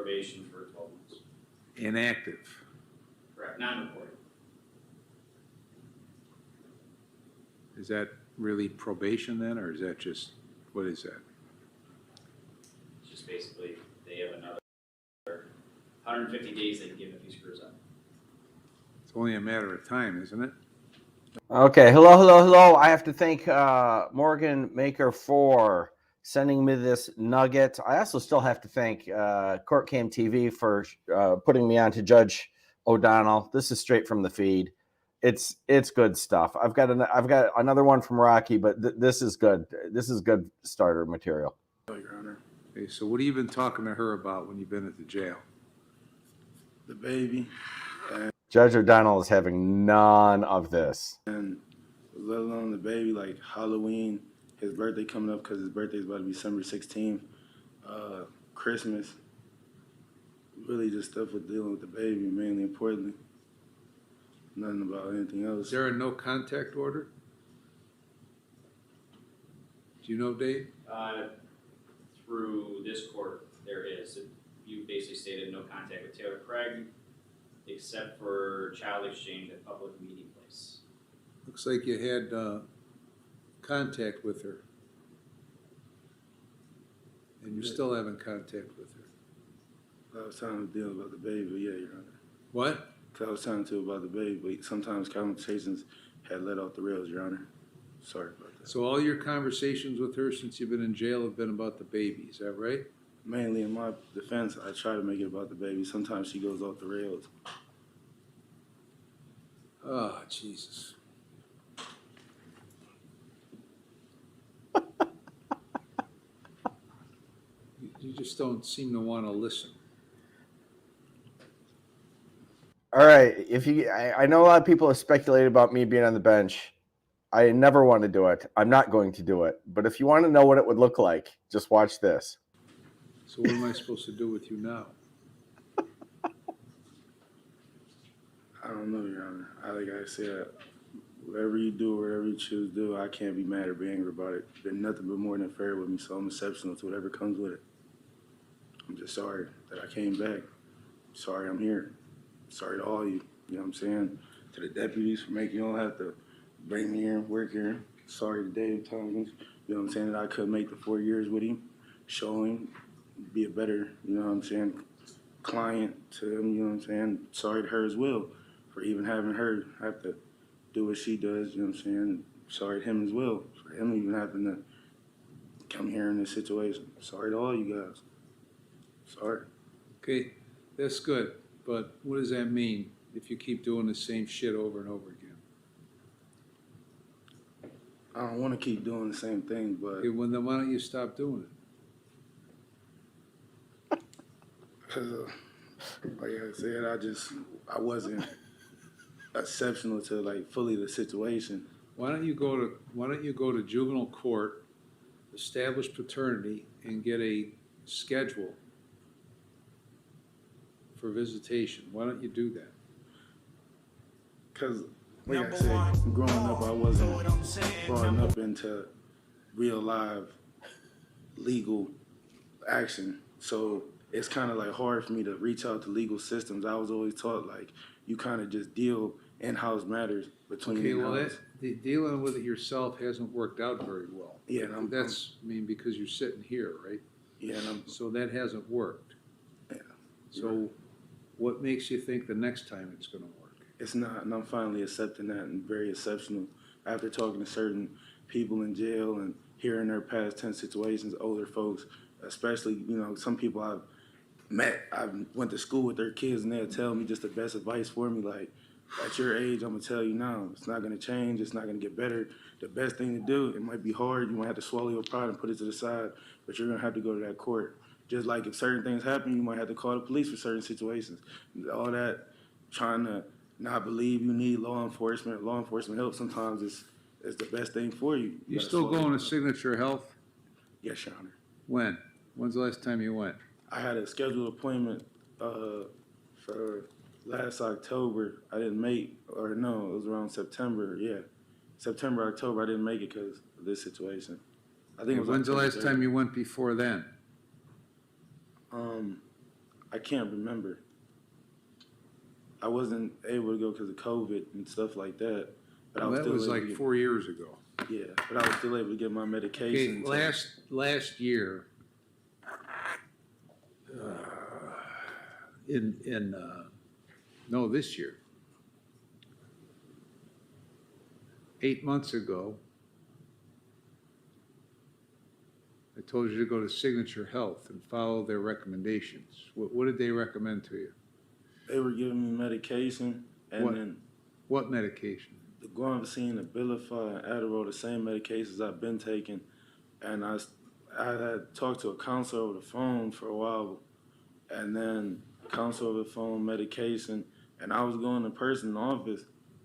probation for 12 months. Inactive. Correct, non-reported. Is that really probation then, or is that just, what is that? It's just basically, they have another 150 days they can give if he screws up. It's only a matter of time, isn't it? Okay, hello. I have to thank Morgan Maker for sending me this nugget. I also still have to thank Court Cam TV for putting me on to Judge O'Donnell. This is straight from the feed. It's good stuff. I've got another one from Rocky, but this is good. This is good starter material. Your Honor. Okay, so what have you been talking to her about when you've been at the jail? The baby, Judge O'Donnell is having none of this. and let alone the baby, like Halloween, his birthday coming up because his birthday is about to be December 16th, Christmas, really just stuff with dealing with the baby, mainly importantly. Nothing about anything else. Is there a no contact order? Do you know, Dave? Through this court, there is. You basically stated no contact with Taylor Craig, except for child exchange at public meeting place. Looks like you had contact with her. And you're still having contact with her. I was trying to deal about the baby, but yeah, Your Honor. What? I was trying to about the baby, but sometimes conversations had let off the rails, Your Honor. Sorry about that. So all your conversations with her since you've been in jail have been about the baby, is that right? Mainly in my defense, I try to make it about the baby. Sometimes she goes off the rails. Oh, Jesus. You just don't seem to want to listen. All right. I know a lot of people have speculated about me being on the bench. I never want to do it. I'm not going to do it. But if you want to know what it would look like, just watch this. So what am I supposed to do with you now? I don't know, Your Honor. Like I said, whatever you do, whatever you choose to do, I can't be mad or be angry about it. Been nothing but more than fair with me, so I'm exceptional to whatever comes with it. I'm just sorry that I came back. Sorry I'm here. Sorry to all you, you know what I'm saying? To the deputies for making you all have to bring me here and work here. Sorry to Dave Tompkins, you know what I'm saying, that I couldn't make the 4 years with him, show him, be a better, you know what I'm saying, client to him, you know what I'm saying? Sorry to her as well for even having her have to do what she does, you know what I'm saying? Sorry to him as well for him even having to come here in this situation. Sorry to all you guys. Sorry. Okay, that's good, but what does that mean if you keep doing the same shit over and over again? I don't want to keep doing the same thing, but Okay, well, then why don't you stop doing it? because, like I said, I wasn't exceptional to like fully the situation. Why don't you go to juvenile court, establish paternity, and get a schedule for visitation? Why don't you do that? Because, like I said, growing up, I wasn't brought up into real live legal action. So it's kind of like hard for me to reach out to legal systems. I was always taught like you kind of just deal in-house matters between Okay, well, in-house. dealing with it yourself hasn't worked out very well. Yeah, and because you're sitting here, right? Yeah, and So that hasn't worked. Yeah. So what makes you think the next time it's going to work? It's not, and I'm finally accepting that and very exceptional after talking to certain people in jail and hearing their past tense situations, older folks, especially, you know, some people I've met, I went to school with their kids and they'll tell me just the best advice for me, like, at your age, I'm gonna tell you now, it's not gonna change, it's not gonna get better. The best thing to do, it might be hard, you might have to swallow your pride and put it to the side, but you're gonna have to go to that court. Just like if certain things happen, you might have to call the police for certain situations. All that trying to not believe you need law enforcement help sometimes is the best thing for you. You still going to Signature Health? Yes, Your Honor. When? When's the last time you went? I had a scheduled appointment for last October. I didn't make, or no, it was around September, yeah. September, October, I didn't make it because of this situation. I think it was When's the October last 3rd. time you went before then? I can't remember. I wasn't able to go because of COVID and stuff like that. But I Well, was that still was able like to get, 4 years ago. yeah, but I was still able to get my Okay, medication. last year, no, this year, 8 months ago, I told you to go to Signature Health and follow their recommendations. What did they recommend to you? They were giving me medication, and What? then What medication? the guanfacine, the Abilify, and Adderall, the same medications I've been taking. And I had talked to a counselor over the phone for a while, and then counselor over the phone, medication, and I was going in person in the office.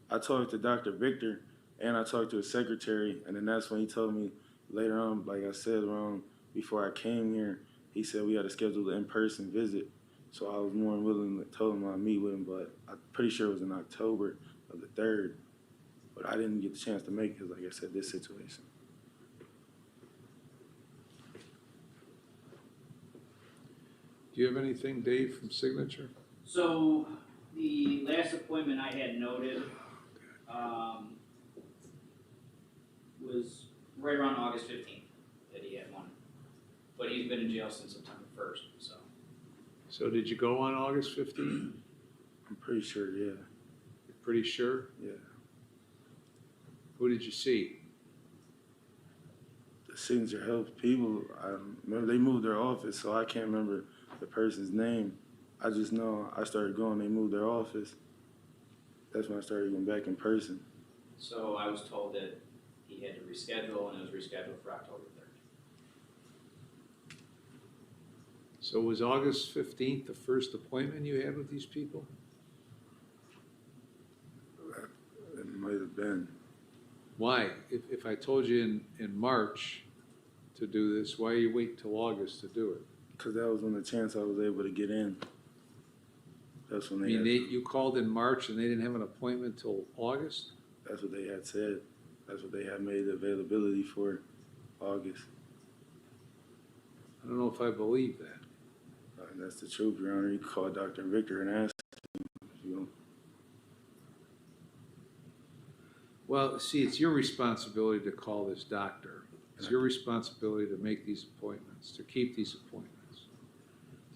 I talked to Dr. Victor, and I talked to his secretary, and then that's when he told me later on, like I said, around before I came here, he said we had to schedule the in-person visit. So I was more than willing to tell him I'd meet with him, but I'm pretty sure it was in October of the 3rd. But I didn't get the chance to make it because, like I said, this situation. Do you have anything, Dave, from Signature? So the last appointment I had noted, was right around August 15th that he had one. But he's been in jail since September 1st, so. So did you go on August 15th? I'm pretty sure, yeah. You're pretty sure? Yeah. Who did you see? The Signature Health people, I remember they moved their office, so I can't remember the person's name. I just know I started going, they moved their office. That's when I started going back in person. So I was told that he had to reschedule, and it was rescheduled for October 3rd. So was August 15th the first appointment you had with these people? It might have been. Why? If I told you in March to do this, why you wait till August to do it? Because that was when the chance I was able to get in. That's when I they mean, had, you called in March and they didn't have an appointment till August? that's what they had said. That's what they had made the availability for August. I don't know if I believe that. And that's the truth, Your Honor. You can call Dr. Victor and ask him, you know. Well, see, it's your responsibility to call this doctor. It's your responsibility to make these appointments, to keep these appointments,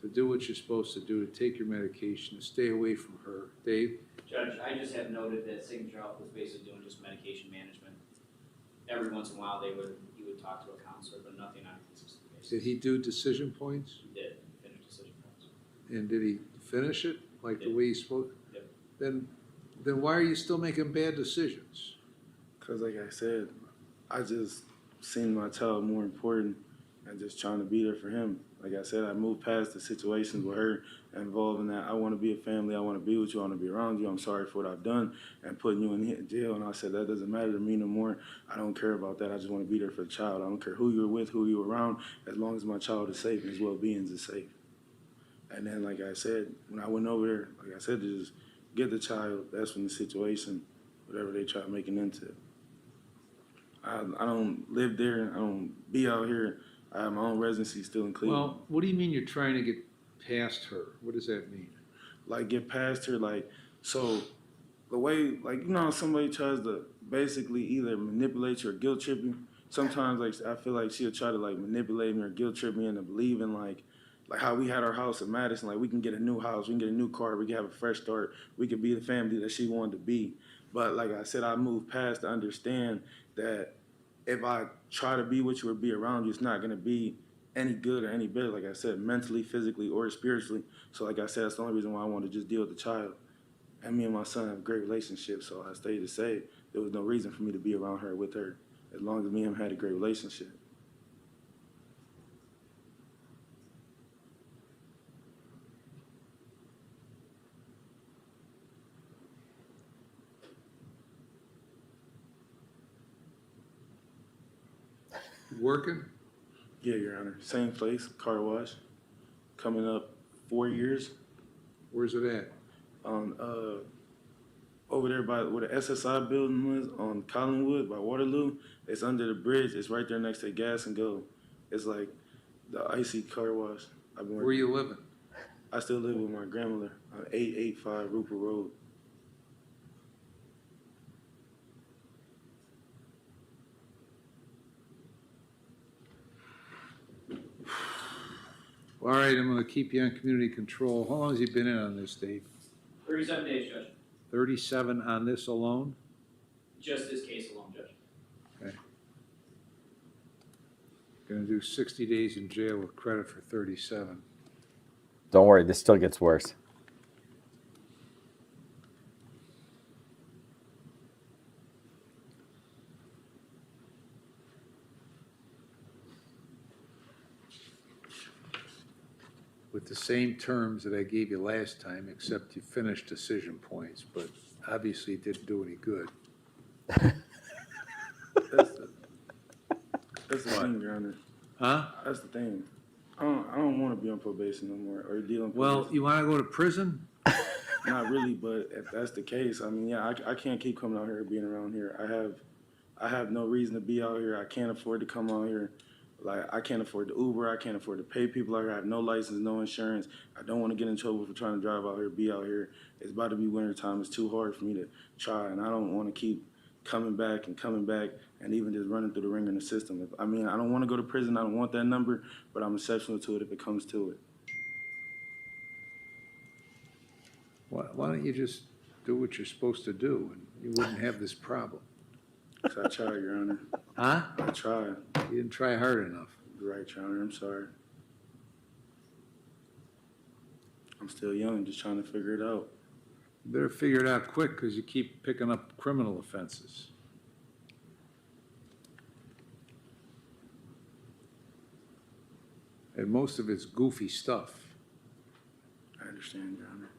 to do what you're supposed to do, to take your medication, to stay away from her. Dave? Judge, I just have noted that Signature Health was basically doing just medication management. Every once in a while, he would talk to a counselor, but nothing on a consistent basis. Did he do decision points? He did, finish decision points. And did he finish it like the Yep. way he spoke? Yep. Then why are you still making bad decisions? Because like I said, I just seen my child more important and just trying to be there for him. Like I said, I moved past the situations with her involved in that. I want to be a family. I want to be with you. I want to be around you. I'm sorry for what I've done and putting you in jail. And I said, that doesn't matter to me no more. I don't care about that. I just want to be there for the child. I don't care who you're with, who you're around, as long as my child is safe and his well-being is safe. And then, like I said, when I went over there, like I said, to just get the child, that's when the situation, whatever they try making into. I don't live there. I don't be out here. I have my own residency still in Cleveland. Well, what do you mean you're trying to get past her? What does that mean? Like, get past her, like, so the way, like, you know how somebody tries to basically either manipulate you or guilt trip you? Sometimes, like, I feel like she'll try to, like, manipulate me or guilt trip me into believing, like how we had our house in Madison, like, we can get a new house, we can get a new car, we can have a fresh start, we can be the family that she wanted to be. But like I said, I moved past to understand that if I try to be with you or be around you, it's not going to be any good or any better, like I said, mentally, physically, or spiritually. So like I said, that's the only reason why I wanted to just deal with the child. And me and my son have a great relationship, so I stayed to say there was no reason for me to be around her with her, as long as me and him had a great relationship. Working? Yeah, Your Honor. Same place, car wash. Coming up 4 years. Where's it at? On over there by where the SSI building was on Collinwood by Waterloo. It's under the bridge. It's right there next to Gas and Go. It's like the icy car wash. I've been Where working. you living? I still live with my grandmother on 885 Rupert Road. All right, I'm gonna keep you on community control. How long has he been in on this, Dave? 37 days, Judge. 37 on this alone? Just this case alone, Judge. Okay. Gonna do 60 days in jail with credit for 37. Don't worry, this still gets worse. With the same terms that I gave you last time, except you finished decision points, but obviously it didn't do any good. That's the thing, Your Honor. Huh? That's the thing. I don't want to be on probation no more or dealing. Well, you wanna go to prison? Not really, but if that's the case, I mean, yeah, I can't keep coming out here being around here. I have no reason to be out here. I can't afford to come out here. Like, I can't afford the Uber. I can't afford to pay people out here. I have no license, no insurance. I don't want to get in trouble for trying to drive out here, be out here. It's about to be winter time. It's too hard for me to try, and I don't want to keep coming back and even just running through the ringer in the system. I don't want to go to prison. I don't want that number, but I'm exceptional to it if it comes to it. Why don't you just do what you're supposed to do, and you wouldn't have this problem? So I tried, Your Honor. Huh? I tried. You didn't try hard enough. You're right, Your Honor. I'm sorry. I'm still young, just trying to figure it out. You better figure it out quick, because you keep picking up criminal offenses. And most of it's goofy stuff, I understand, Your Honor.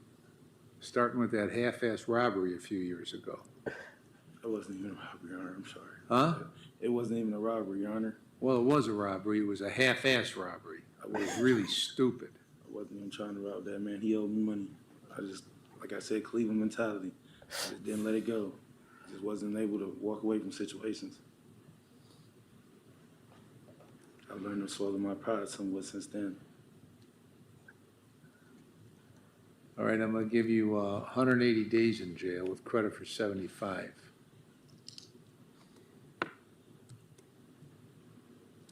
starting with that half-ass robbery a few years ago. It wasn't even a robbery, Your Honor. I'm sorry. Huh? It wasn't even a robbery, Your Honor. Well, it was a robbery. It was a half-ass robbery. It was really stupid. I wasn't even trying to rob that man. He owed me money. I just, like I said, Cleveland mentality. I just didn't let it go. I just wasn't able to walk away from situations. I've learned to swallow my pride somewhat since then. All right, I'm gonna give you 180 days in jail with credit for 75.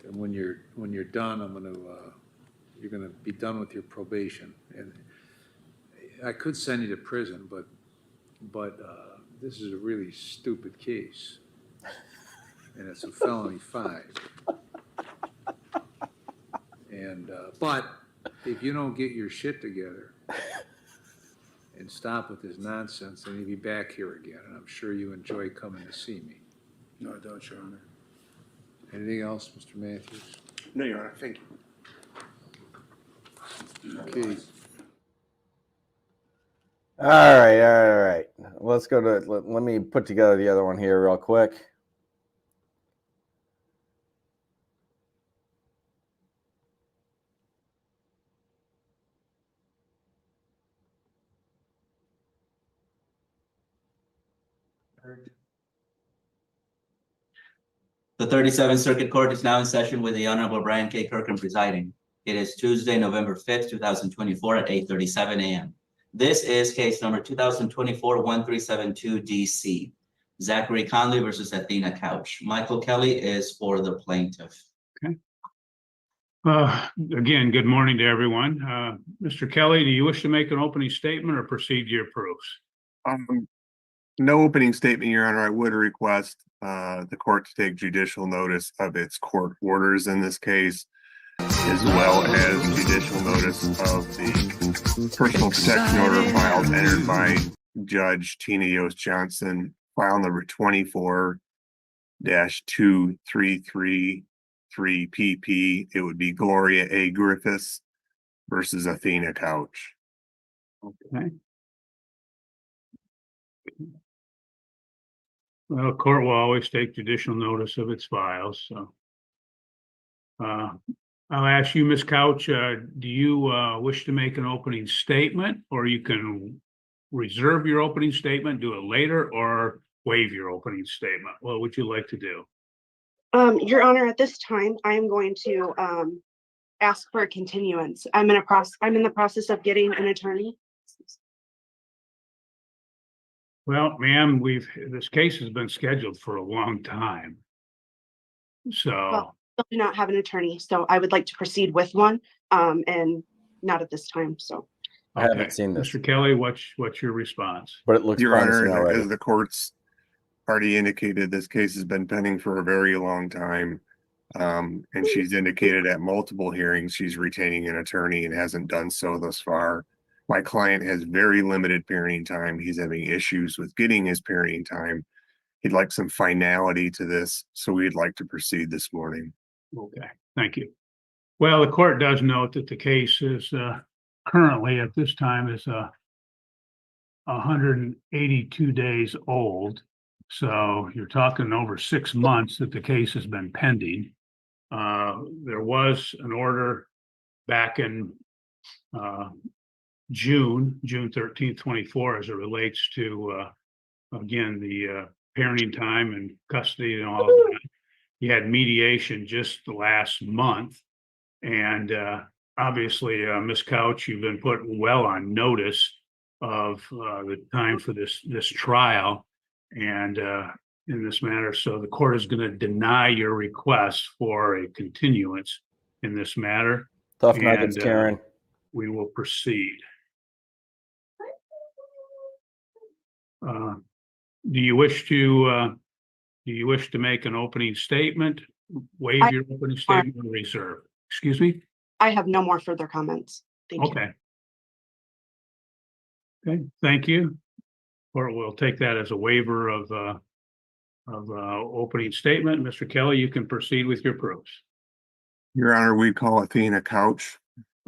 And when you're done, you're gonna be done with your probation. And I could send you to prison, but this is a really stupid case, and it's a felony 5. And but if you don't get your shit together and stop with this nonsense, then you'll be back here again, and I'm sure you enjoy coming to see me. No, I don't, Your Honor. Anything else, Mr. Matthews? No, Your Honor, thank you. Okay. All right. Let's go to, let me put together the other one here real quick. The 37th Circuit Court is now in session with the Honorable Brian K. Kirkham presiding. It is Tuesday, November 5th, 2024 at 8:37 a.m. This is case number 2024-1372 DC. Zachary Conley versus Athena Couch. Michael Kelly is for the plaintiff. Again, good morning to everyone. Mr. Kelly, do you wish to make an opening statement or proceed to your proofs? No opening statement, Your Honor. I would request the court to take judicial notice of its court orders in this case, as well as judicial notice of the personal protection order filed entered by Judge Tina Yost Johnson, file number 24-2333 PP. It would be Gloria A. Griffiths versus Athena Couch. Okay. Well, court will always take judicial notice of its files, so. I'll ask you, Ms. Couch, do you wish to make an opening statement, or you can reserve your opening statement, do it later, or waive your opening statement? What would you like to do? Your Honor, at this time, I am going to ask for a continuance. I'm in the process of getting an attorney. Well, ma'am, this case has been scheduled for a long time. So, Well, still do not have an attorney, so I would like to proceed with one, and not at this time, so. I haven't okay. seen this, Mr. Kelly, what's your response? but it looks Your promising Honor, already. as the court's already indicated, this case has been pending for a very long time. And she's indicated at multiple hearings, she's retaining an attorney and hasn't done so thus far. My client has very limited parenting time. He's having issues with getting his parenting time. He'd like some finality to this, so we'd like to proceed this morning. Okay, thank you. Well, the court does note that the case is currently at this time is 182 days old. So you're talking over 6 months that the case has been pending. There was an order back in June 13th, 24, as it relates to again, the parenting time and custody and all of that. You had mediation just the last month. And obviously, Ms. Couch, you've been put well on notice of the time for this trial and in this matter. So the court is going to deny your request for a continuance in this matter. Tough nuggets, and, Karen. We will proceed. Do you wish to make an opening statement, waive your opening statement, or reserve? Excuse me? I have no more further comments. Thank you. Okay. Okay, thank you. Or we'll take that as a waiver of opening statement. Mr. Kelly, you can proceed with your proofs. Your Honor, we call Athena Couch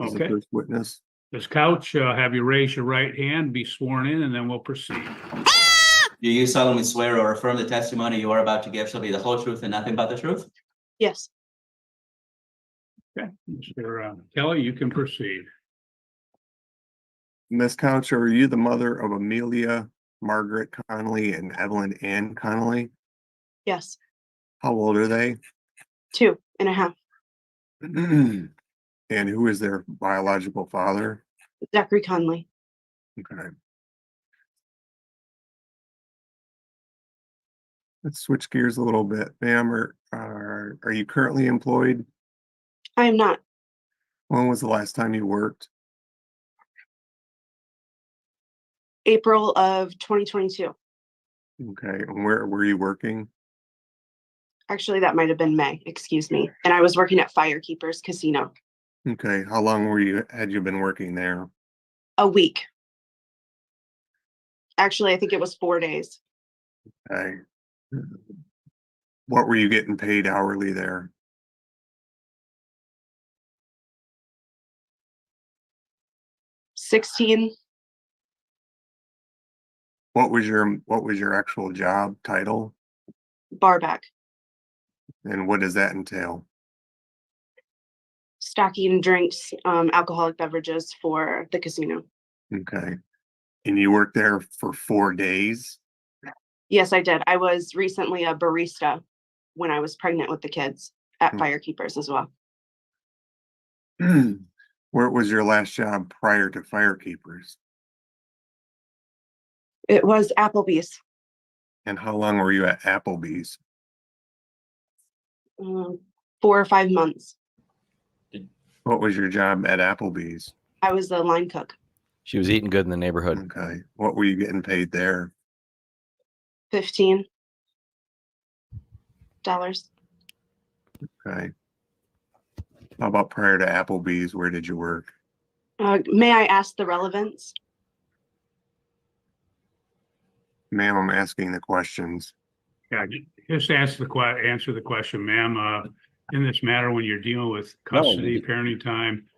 as the Okay. first witness. Ms. Couch, have you raise your right hand, be sworn in, and then we'll proceed. Do you solemnly swear or affirm the testimony you are about to give shall be the whole truth and nothing but the truth? Yes, Okay, Mr. Kelly, you can proceed. Ms. Couch, are you the mother of Amelia Margaret Connolly and Evelyn Ann Connolly? yes, How old are they? 2.5. And who is their biological father? Zachary Conley. Okay. Let's switch gears a little bit. Ma'am, are you currently employed? I am not. When was the last time you worked? April of 2022. Okay, and where were you working? Actually, that might have been May, excuse me. And I was working at Firekeepers Casino. Okay, how long had you been working there? A week. Actually, I think it was 4 days. Okay. What were you getting paid hourly there? $16. What was your actual job title? Barback. And what does that entail? Stocking drinks, alcoholic beverages for the casino. Okay. And you worked there for 4 days? Yes, I did. I was recently a barista when I was pregnant with the kids at Firekeepers as well. Where was your last job prior to Firekeepers? It was Applebee's. And how long were you at Applebee's? 4 or 5 months. What was your job at Applebee's? I was the line cook. She was eating good in the neighborhood. Okay. What were you getting paid there? $15. Okay. How about prior to Applebee's? Where did you work? May I ask the relevance? Ma'am, I'm asking the questions. Yeah, just answer the question, ma'am. In this matter, when you're dealing with custody, parenting time,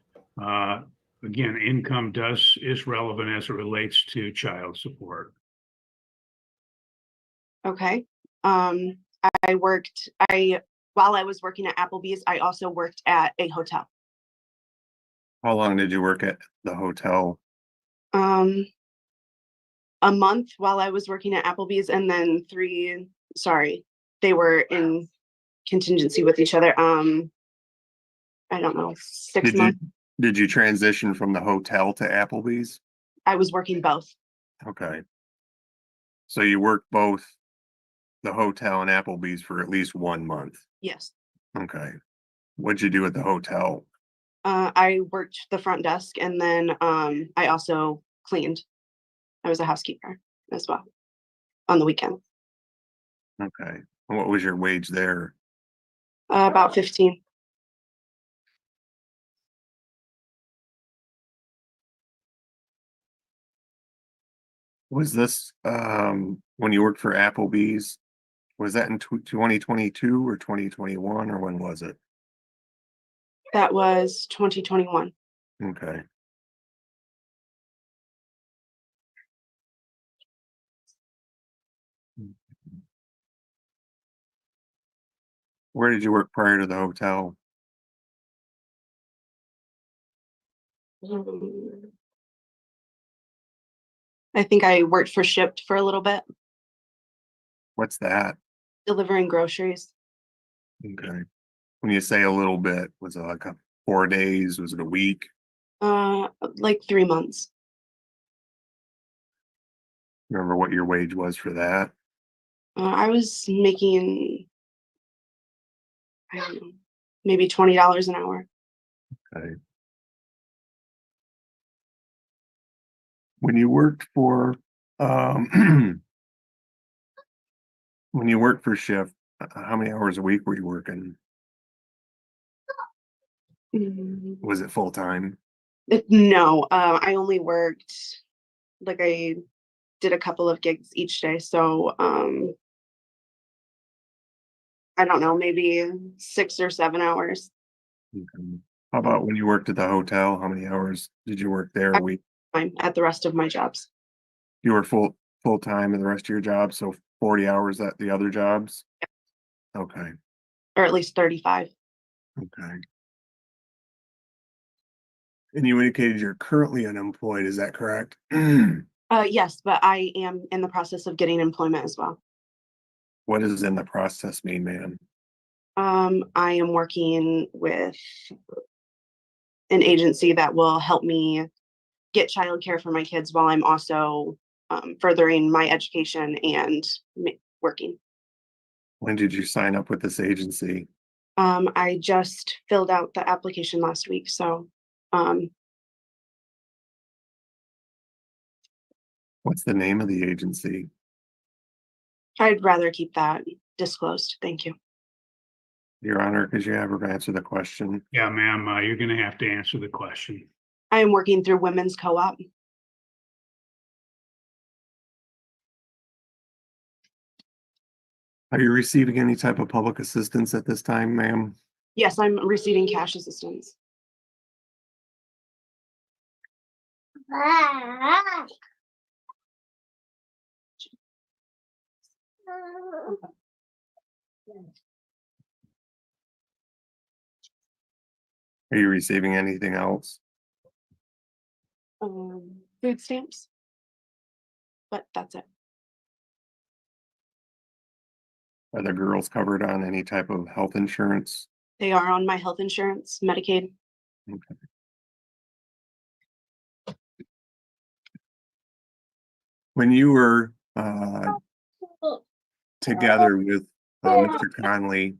again, income is relevant as it relates to child support. Okay. While I was working at Applebee's, I also worked at a hotel. How long did you work at the hotel? A month while I was working at Applebee's, and then they were in contingency with each other. I don't know, 6 Did you, months. did you transition from the hotel to Applebee's? I was working both. Okay. So you worked both the hotel and Applebee's for at least 1 month. Yes. Okay. What'd you do at the hotel? I worked the front desk and then I also cleaned. I was a housekeeper as well on the weekend. Okay. And what was your wage there? About 15. Was this when you worked for Applebee's? Was that in 2022 or 2021 or when was it? That was 2021. Okay. Where did you work prior to the hotel? I think I worked for Shipped for a little bit, What's that? delivering groceries. Okay. When you say a little bit, was it like 4 days? Was it a week? Like 3 months. Remember what your wage was for that? I was making, I don't know, maybe $20 an hour. Okay. When you worked for when you worked for shift, how many hours a week were you working? Was it full time? No, I only worked, like I did a couple of gigs each day. So I don't know, maybe 6 or 7 hours. Okay. How about when you worked at the hotel? How many hours did you work there a week? I'm at the rest of my jobs. You were full time in the rest of your job, so 40 hours at the other jobs? Okay. Or at least 35. Okay. And you indicated you're currently unemployed, is that correct? Yes, but I am in the process of getting employment as well. What does in the process mean, ma'am? I am working with an agency that will help me get childcare for my kids while I'm also furthering my education and working. When did you sign up with this agency? I just filled out the application last week, so What's the name of the agency? I'd rather keep that disclosed. Thank you. Your Honor, could you have her answer the question? Yeah, ma'am, you're gonna have to answer the question. I am working through Women's Co-op. Are you receiving any type of public assistance at this time, ma'am? Yes, I'm receiving cash assistance. Are you receiving anything else? Food stamps, but that's it. Are the girls covered on any type of health insurance? They are on my health insurance, Medicaid. Okay. When you were together with Mr. Conley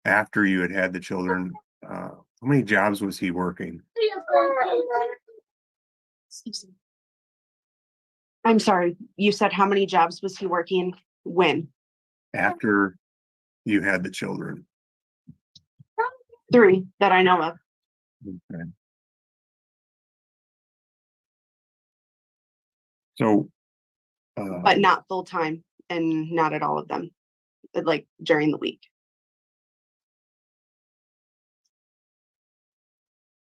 after you had the children, how many jobs was he working? I'm sorry, you said how many jobs was he working when? After you had the children? 3 that I know of. Okay. So, But not full time and not at all of them, like during the week.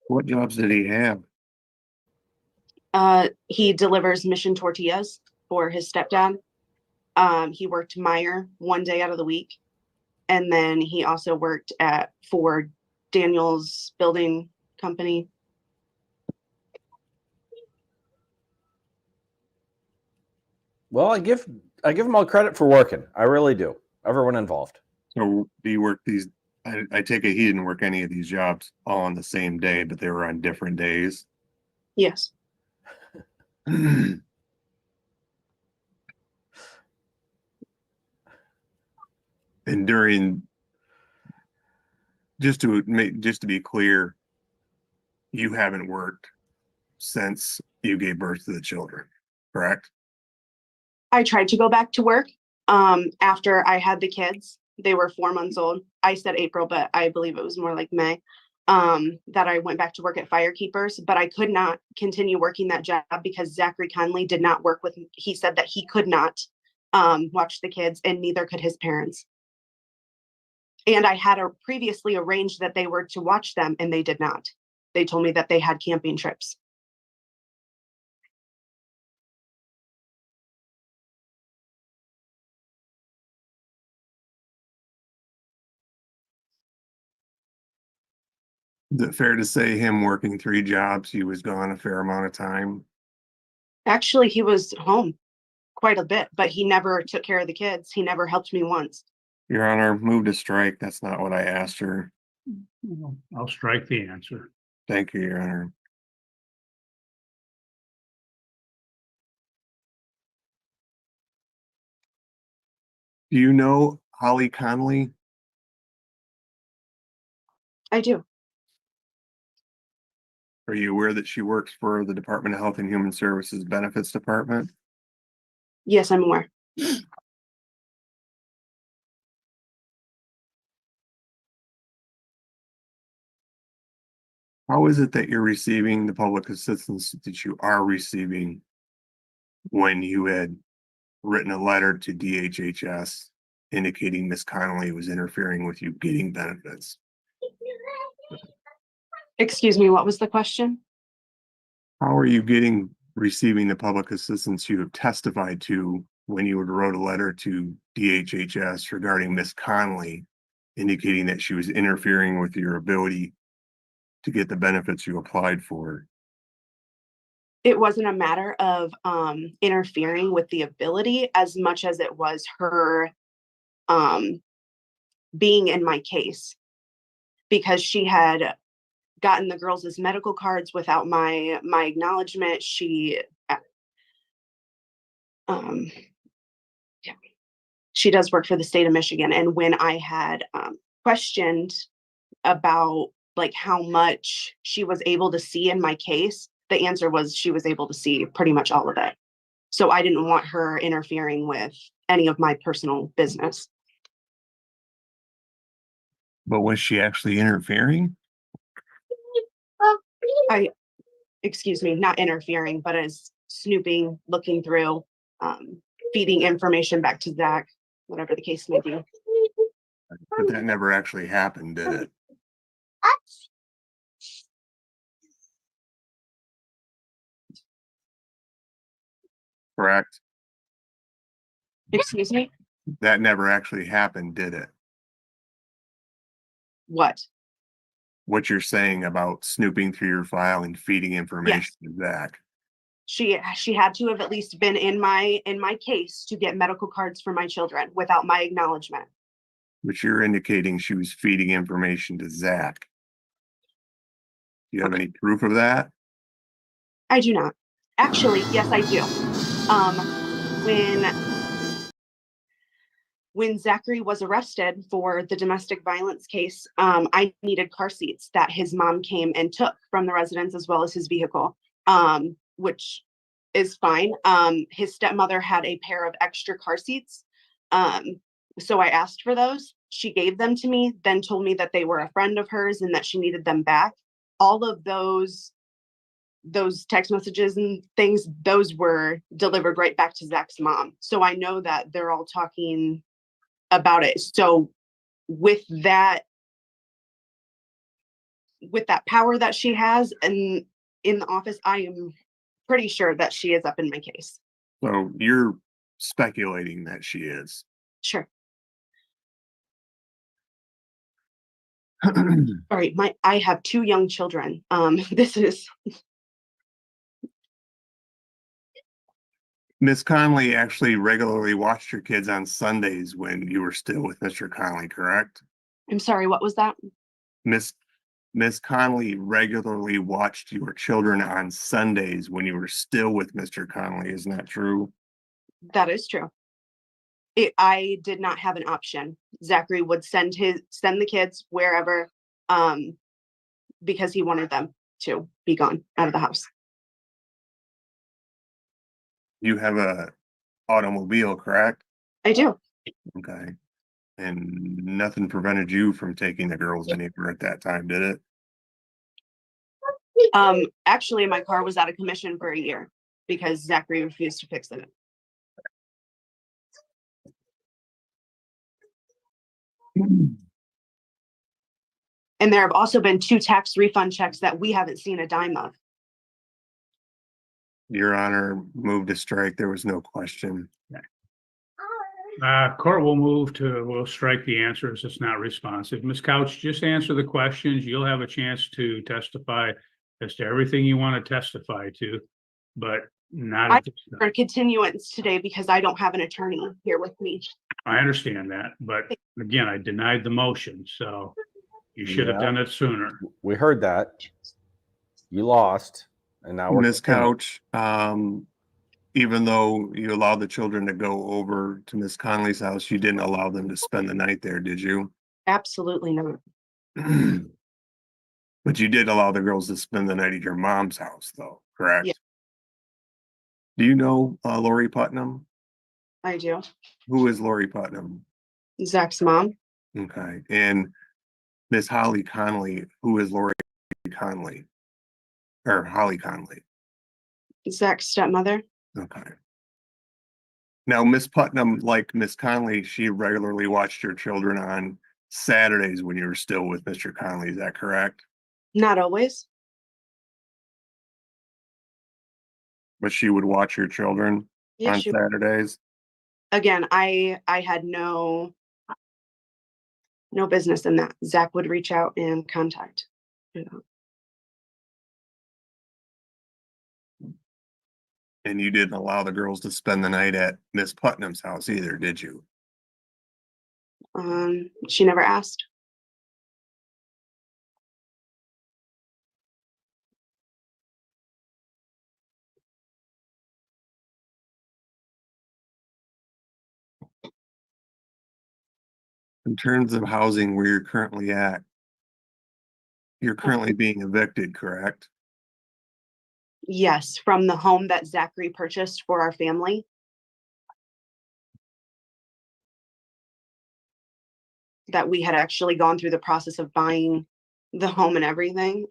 what jobs did he have? He delivers Mission tortillas for his stepdad. He worked Meyer 1 day out of the week. And then he also worked for Daniel's building company. Well, I give them all credit for working. I really do. Everyone involved. So do you work these I take it he didn't work any of these jobs all on the same day, but they were on different days. Yes. And during, just to be clear, you haven't worked since you gave birth to the children, correct? I tried to go back to work after I had the kids. They were 4 months old. I said April, but I believe it was more like May. That I went back to work at Firekeepers, but I could not continue working that job because Zachary Conley did not work with me. He said that he could not watch the kids, and neither could his parents. And I had previously arranged that they were to watch them, and they did not. They told me that they had camping trips. Is it fair to say him working 3 jobs, he was gone a fair amount of time? Actually, he was home quite a bit, but he never took care of the kids. He never helped me once. Your Honor, move to strike. That's not what I asked her. I'll strike the answer. Thank you, Your Honor. Do you know Holly Conley? I do. Are you aware that she works for the Department of Health and Human Services Benefits Department? Yes, I'm aware. How is it that you're receiving the public assistance that you are receiving when you had written a letter to DHHS indicating Miss Connolly was interfering with you getting benefits? Excuse me, what was the question? How are you receiving the public assistance you have testified to when you wrote a letter to DHHS regarding Miss Connolly, indicating that she was interfering with your ability to get the benefits you applied for? It wasn't a matter of interfering with the ability as much as it was her being in my case, because she had gotten the girls' medical cards without my acknowledgement. She she does work for the state of Michigan, and when I had questioned about like how much she was able to see in my case, the answer was she was able to see pretty much all of it. So I didn't want her interfering with any of my personal business. But was she actually interfering? Excuse me, not interfering, but as snooping, looking through, feeding information back to Zach, whatever the case may be. But that never actually happened, did it? Correct? Excuse me? That never actually happened, did it? What? What you're saying about snooping through your file and feeding information to Zach. She had to have at least been in my case to get medical cards for my children without my acknowledgement. But you're indicating she was feeding information to Zach. Do you have any proof of that? I do not. Actually, yes, I do. When Zachary was arrested for the domestic violence case, I needed car seats that his mom came and took from the residence as well as his vehicle, which is fine. His stepmother had a pair of extra car seats. So I asked for those. She gave them to me, then told me that they were a friend of hers and that she needed them back. All of those text messages and things, those were delivered right back to Zach's mom. So I know that they're all talking about it. So with that power that she has and in the office, I am pretty sure that she is up in my case. So you're speculating that she is. Sure. All right, I have 2 young children. This is Miss Conley actually regularly watched your kids on Sundays when you were still with Mr. Conley, correct? I'm sorry, what was that? Miss Conley regularly watched your children on Sundays when you were still with Mr. Conley. Isn't that true? That is true. I did not have an option. Zachary would send the kids wherever, because he wanted them to be gone out of the house. You have a automobile, correct? I do. Okay. And nothing prevented you from taking the girls anywhere at that time, did it? Actually, my car was out of commission for a year because Zachary refused to fix it. And there have also been 2 tax refund checks that we haven't seen a dime of. Your Honor, move to strike. There was no question. Court will strike the answers. It's not responsive. Ms. Couch, just answer the questions. You'll have a chance to testify as to everything you want to testify to, but not at this For time. continuance today because I don't have an attorney here with me. I understand that, but again, I denied the motion, so you should have done it sooner. We heard that. You lost, and now we're Ms. Couch, even though you allowed the children to go over to Miss Conley's house, you didn't allow them to spend the night there, did you? Absolutely not. But you did allow the girls to spend the night at your mom's house, though, correct? Yeah. Do you know Lori Putnam? I do. Who is Lori Putnam? Zach's mom. Okay. And Miss Holly Conley, who is Lori Conley? Or Holly Conley? Zach's stepmother. Okay. Now, Miss Putnam, like Miss Conley, she regularly watched your children on Saturdays when you were still with Mr. Conley. Is that correct? Not always. But she would watch your children Yeah, on Saturdays? again, I had no business in that. Zach would reach out and contact. And you didn't allow the girls to spend the night at Miss Putnam's house either, did you? She never asked. In terms of housing where you're currently at, you're currently being evicted, correct? Yes, from the home that Zachary purchased for our family. That we had actually gone through the process of buying the home and everything.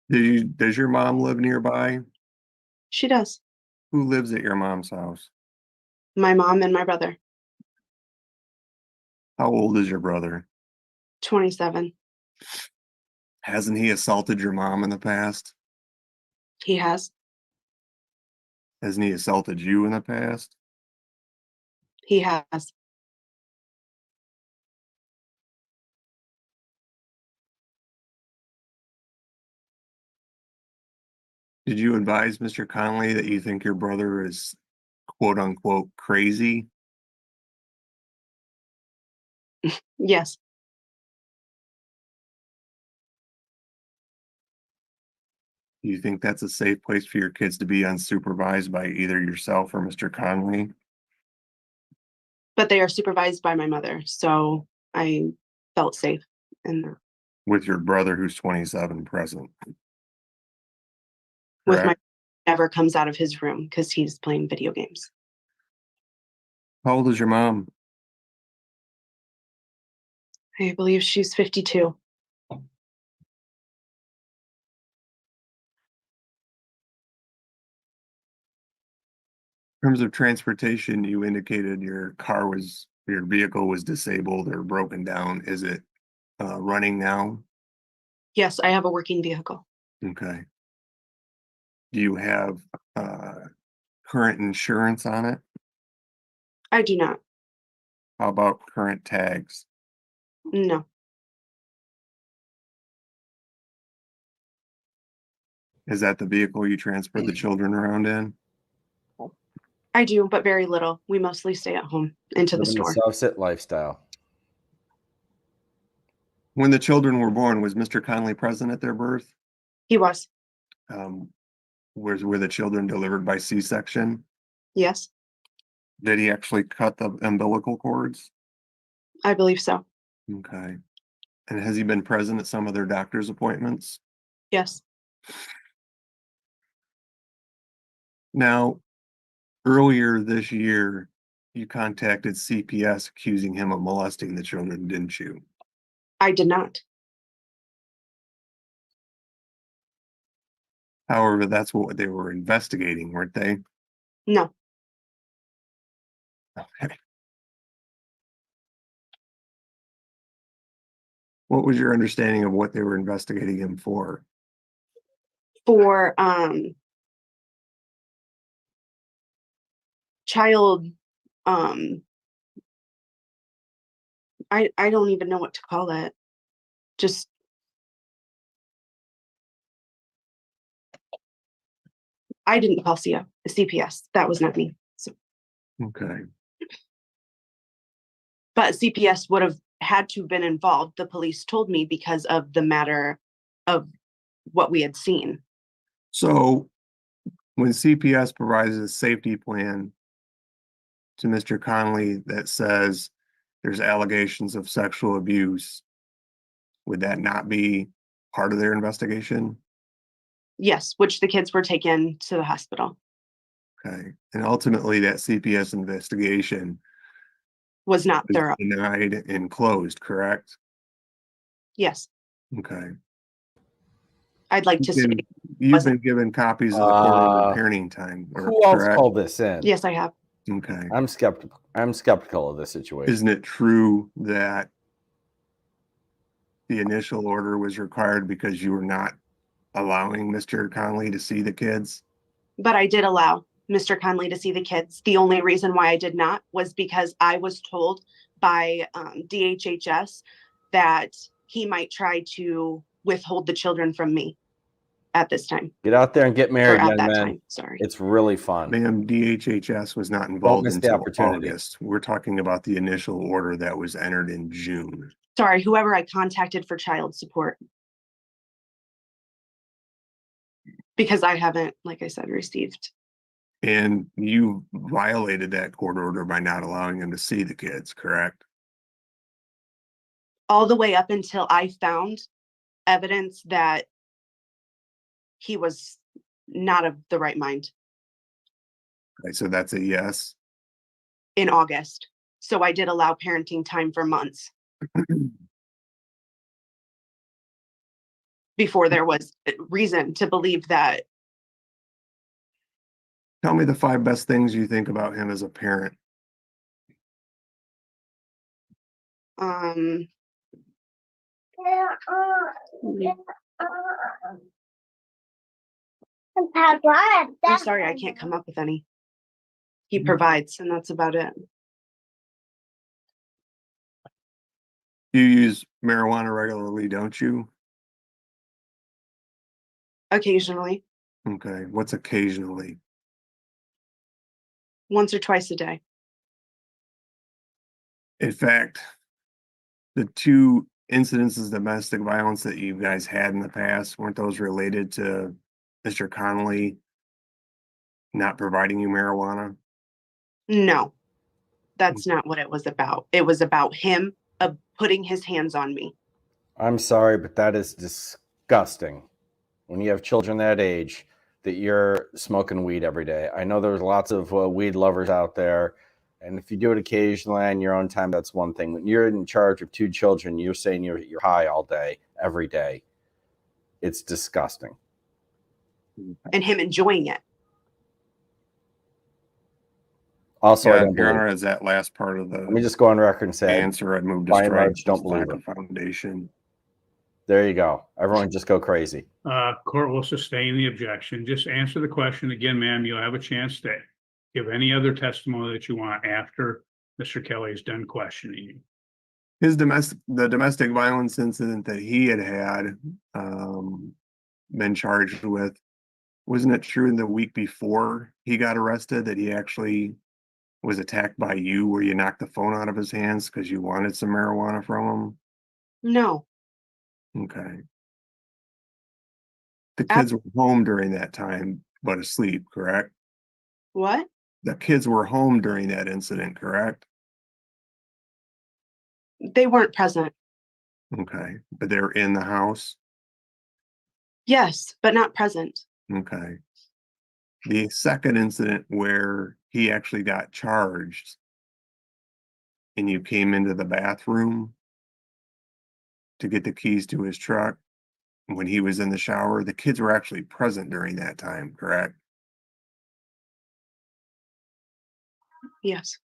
Does your mom live nearby? She does. Who lives at your mom's house? My mom and my brother. How old is your brother? 27. Hasn't he assaulted your mom in the past? He has. Hasn't he assaulted you in the past? He has. Did you advise Mr. Conley that you think your brother is quote unquote crazy? Yes. Do you think that's a safe place for your kids to be unsupervised by either yourself or Mr. Conley? But they are supervised by my mother, so I felt safe in that. With your brother who's 27 present? With my Correct. never comes out of his room because he's playing video games. How old is your mom? I believe she's 52. In terms of transportation, you indicated your vehicle was disabled or broken down. Is it running now? Yes, I have a working vehicle. Okay. Do you have current insurance on it? I do not. How about current tags? No. Is that the vehicle you transfer the children around in? I do, but very little. We mostly stay at home into the Living the store. South Sit lifestyle. When the children were born, was Mr. Conley present at their birth? He was. Um, were the children delivered by C-section? Yes, Did he actually cut the umbilical cords? I believe so. Okay. And has he been present at some of their doctor's appointments? Yes. Now, earlier this year, you contacted CPS accusing him of molesting the children, didn't you? I did not. However, that's what they were investigating, weren't they? No. Okay. What was your understanding of what they were investigating him for? For child I don't even know what to call it. Just I didn't call CPS. That was not me. So, Okay. but CPS would have had to been involved, the police told me, because of the matter of what we had seen. So when CPS provides a safety plan to Mr. Conley that says there's allegations of sexual abuse, would that not be part of their investigation? Yes, which the kids were taken to the hospital. Okay. And ultimately that CPS investigation Was not was thorough. denied and closed, correct? Yes, Okay. I'd like to say You've been given copies of the court ordered parenting time, Who else correct? called this in? yes, I have. Okay. I'm skeptical. I'm skeptical of this situation. Isn't it true that the initial order was required because you were not allowing Mr. Conley to see the kids? But I did allow Mr. Conley to see the kids. The only reason why I did not was because I was told by DHHS that he might try to withhold the children from me at this time, Get out there and get or married, at young that man. time. Sorry. It's really fun. Ma'am, DHHS was not Don't involved miss the until opportunity. August. We're talking about the initial order that was entered in June. Sorry, whoever I contacted for child support. Because I haven't, like I said, received. And you violated that court order by not allowing him to see the kids, correct? All the way up until I found evidence that he was not of the right mind Okay, so that's a yes. in August. So I did allow parenting time for months before there was reason to believe that Tell me the 5 best things you think about him as a parent. um I'm sorry, I can't come up with any. He provides, and that's about it. You use marijuana regularly, don't you? Occasionally, Okay, what's occasionally? once or twice a day. In fact, the 2 incidences of domestic violence that you guys had in the past, weren't those related to Mr. Connolly not providing you marijuana? No, that's not what it was about. It was about him putting his hands on me. I'm sorry, but that is disgusting. When you have children that age, that you're smoking weed every day. I know there's lots of weed lovers out there, and if you do it occasionally on your own time, that's one thing. When you're in charge of 2 children, you're saying you're high all day, every day. It's disgusting. And him enjoying it. Also, I Yeah, don't Your believe Honor, it. as that last part of Let me the just go on record and say, answer, I'd move to by and strike large, don't this believe lack it. of foundation. There you go. Everyone just go crazy. Court will sustain the objection. Just answer the question again, ma'am. You'll have a chance to give any other testimony that you want after Mr. Kelly is done questioning you. The domestic violence incident that he had been charged with, wasn't it true in the week before he got arrested that he actually was attacked by you where you knocked the phone out of his hands because you wanted some marijuana from him? No, Okay. The kids were home during that time, but asleep, correct? What? The kids were home during that incident, correct? They weren't present. Okay, but they're in the house? Yes, but not present. Okay. The second incident where he actually got charged and you came into the bathroom to get the keys to his truck when he was in the shower, the kids were actually present during that time, correct? Yes.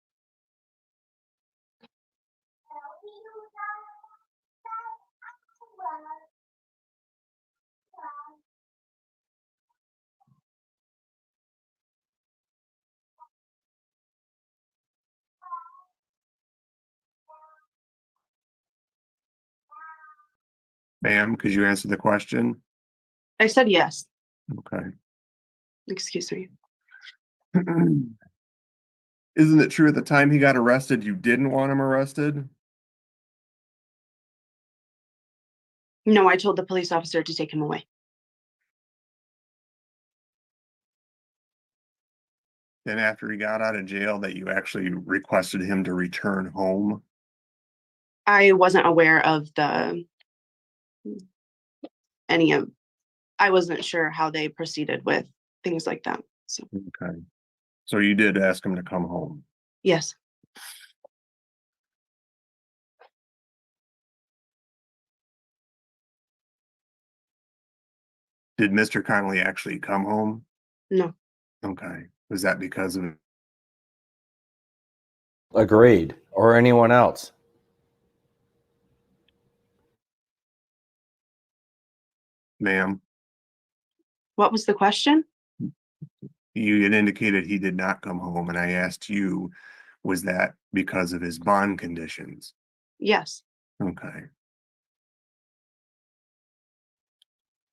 Ma'am, could you answer the question? I said yes. Okay. Excuse me. Isn't it true at the time he got arrested, you didn't want him arrested? No, I told the police officer to take him away. Then after he got out of jail that you actually requested him to return home? I wasn't aware of any of, I wasn't sure how they proceeded with things like that. So, Okay. So you did ask him to come home? yes. Did Mr. Connolly actually come home? No. Okay. Was that because of, Agreed. Or anyone else? ma'am? What was the question? You had indicated he did not come home, and I asked you, was that because of his bond conditions? Yes. Okay.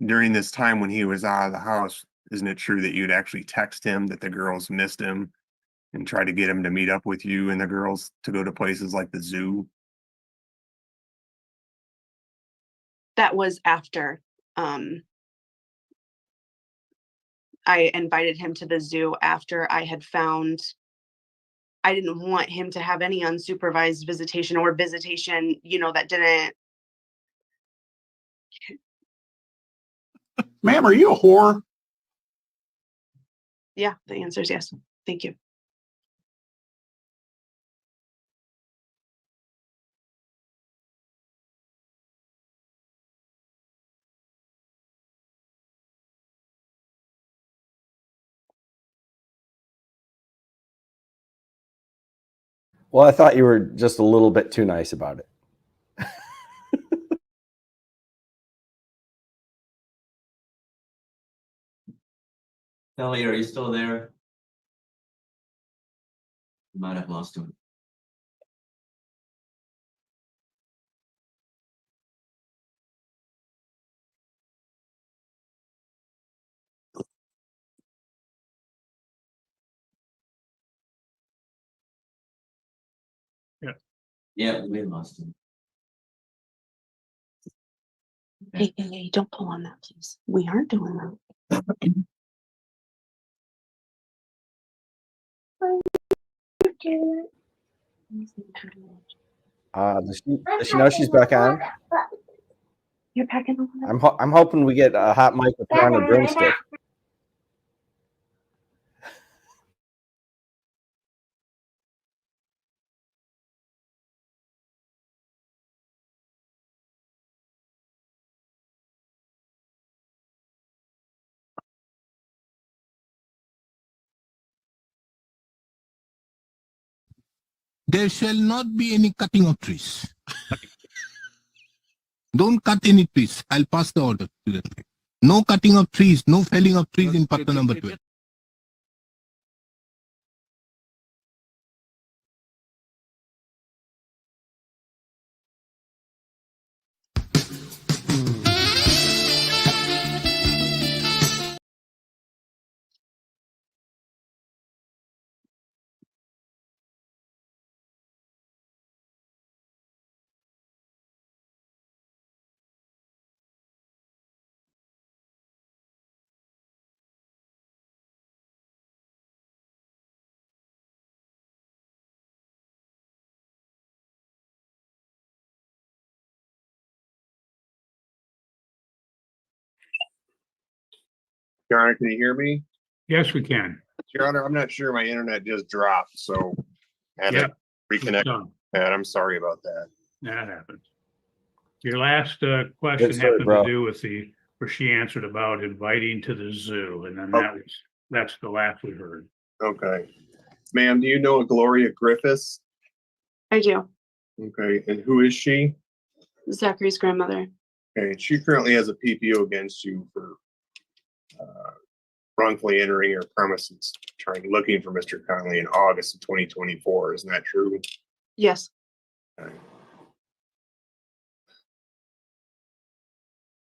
During this time when he was out of the house, isn't it true that you'd actually text him that the girls missed him and try to get him to meet up with you and the girls to go to places like the zoo? That was after I invited him to the zoo after I had found I didn't want him to have any unsupervised visitation or visitation, that didn't. Ma'am, are you a whore? Yeah, the answer is yes. Thank you. Well, I thought you were just a little bit too nice about it. Kelly, are you still there? You might have lost him. Yeah, we lost him. Hey, don't pull on that, please. We aren't doing that. Does she know she's back on? You're packing on that? I'm hoping we get a hot mic with her on a broomstick. There shall not be any cutting of trees. Don't cut any trees. I'll pass the order to them. No cutting of trees, no felling of trees in Patna number 12. Your Honor, can you hear me? Yes, we can. Your Honor, I'm not sure. My internet just dropped, so I had Yeah. to reconnect. Done. And I'm sorry about that. That happens. Your last question Good story, happened bro. to do with where she answered about inviting to the zoo, and then Oh. that's the last we heard. Okay. Ma'am, do you know a Gloria Griffiths? I do. Okay, and who is she? Zachary's grandmother. Okay, she currently has a PPO against you for wrongfully entering your premises, looking for Mr. Conley in August of 2024. Isn't that true? Yes. Okay.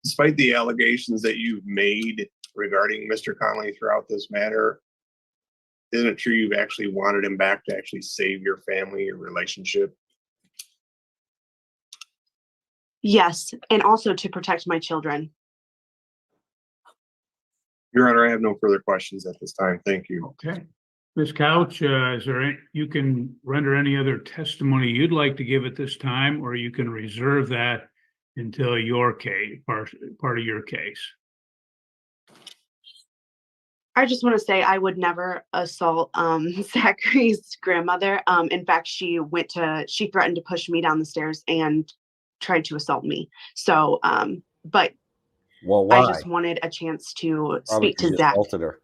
Despite the allegations that you've made regarding Mr. Conley throughout this matter, isn't it true you've actually wanted him back to actually save your family, your relationship? Yes. And also to protect my children. Your Honor, I have no further questions at this time. Thank you. Okay. Ms. Couch, is there you can render any other testimony you'd like to give at this time, or you can reserve that until your case, part of your case. I just want to say I would never assault Zachary's grandmother. In fact, she threatened to push me down the stairs and tried to assault me. So, but Well, why? I just wanted a chance to Probably speak 'cause to you Zach assaulted her.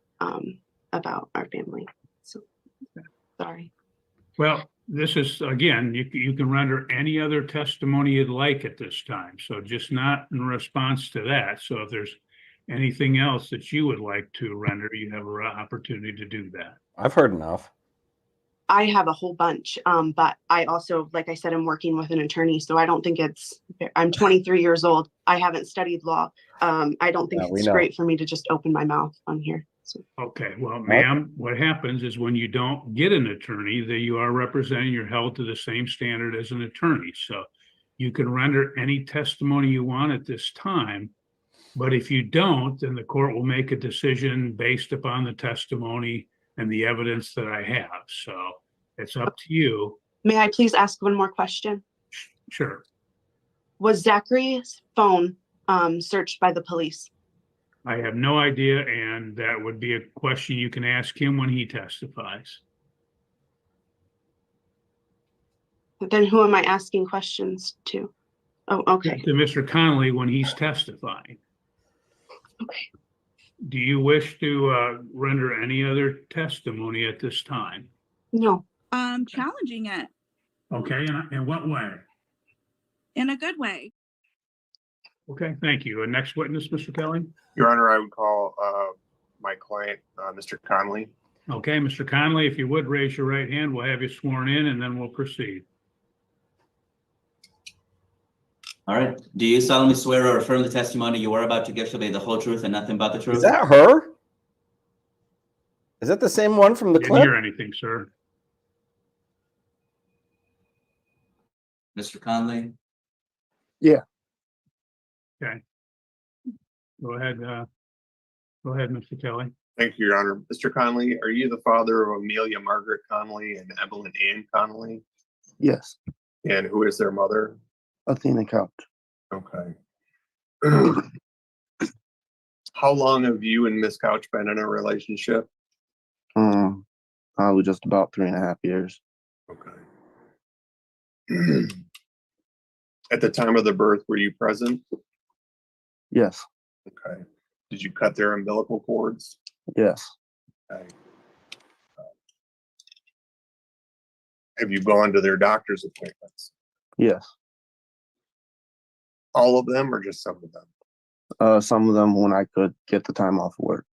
about our family. So, sorry. Well, this is, again, you can render any other testimony you'd like at this time. So just not in response to that. So if there's anything else that you would like to render, you have an opportunity to do that. I've heard enough. I have a whole bunch, but I also, like I said, I'm working with an attorney, so I don't think I'm 23 years old. I haven't studied law. I don't think Yeah, we it's know. great for me to just open my mouth on here. So. Okay, well, ma'am, what happens is when you don't get an attorney, that you are representing, you're held to the same standard as an attorney. So you can render any testimony you want at this time. But if you don't, then the court will make a decision based upon the testimony and the evidence that I have. So it's up to you. May I please ask one more question? Sure. Was Zachary's phone searched by the police? I have no idea, and that would be a question you can ask him when he testifies. Then who am I asking questions to? Oh, okay. To Mr. Connolly when he's testifying. Okay. Do you wish to render any other testimony at this time? No. Challenging it Okay, in what way? in a good way. Okay, thank you. And next witness, Mr. Kelly? Your Honor, I would call my client, Mr. Conley. Okay, Mr. Connolly, if you would raise your right hand, we'll have you sworn in and then we'll proceed. All right. Do you solemnly swear or affirm the testimony you are about to give shall be the whole truth and nothing but the truth? Is that her? Is that the same one from the Didn't clip? hear anything, sir. Mr. Conley? Okay. Go ahead, Mr. Kelly. Thank you, Your Honor. Mr. Conley, are you the father of Amelia Margaret Conley and Evelyn Ann Conley? Yes, And who is their mother? Athena Couch. Okay. How long have you and Miss Couch been in a relationship? Probably just about 3.5 years. Okay. At the time of the birth, were you present? Yes, Okay. Did you cut their umbilical cords? yes, Okay. Have you gone to their doctor's appointments? yes. All of them or just some of them? Some of them when I could get the time off of work.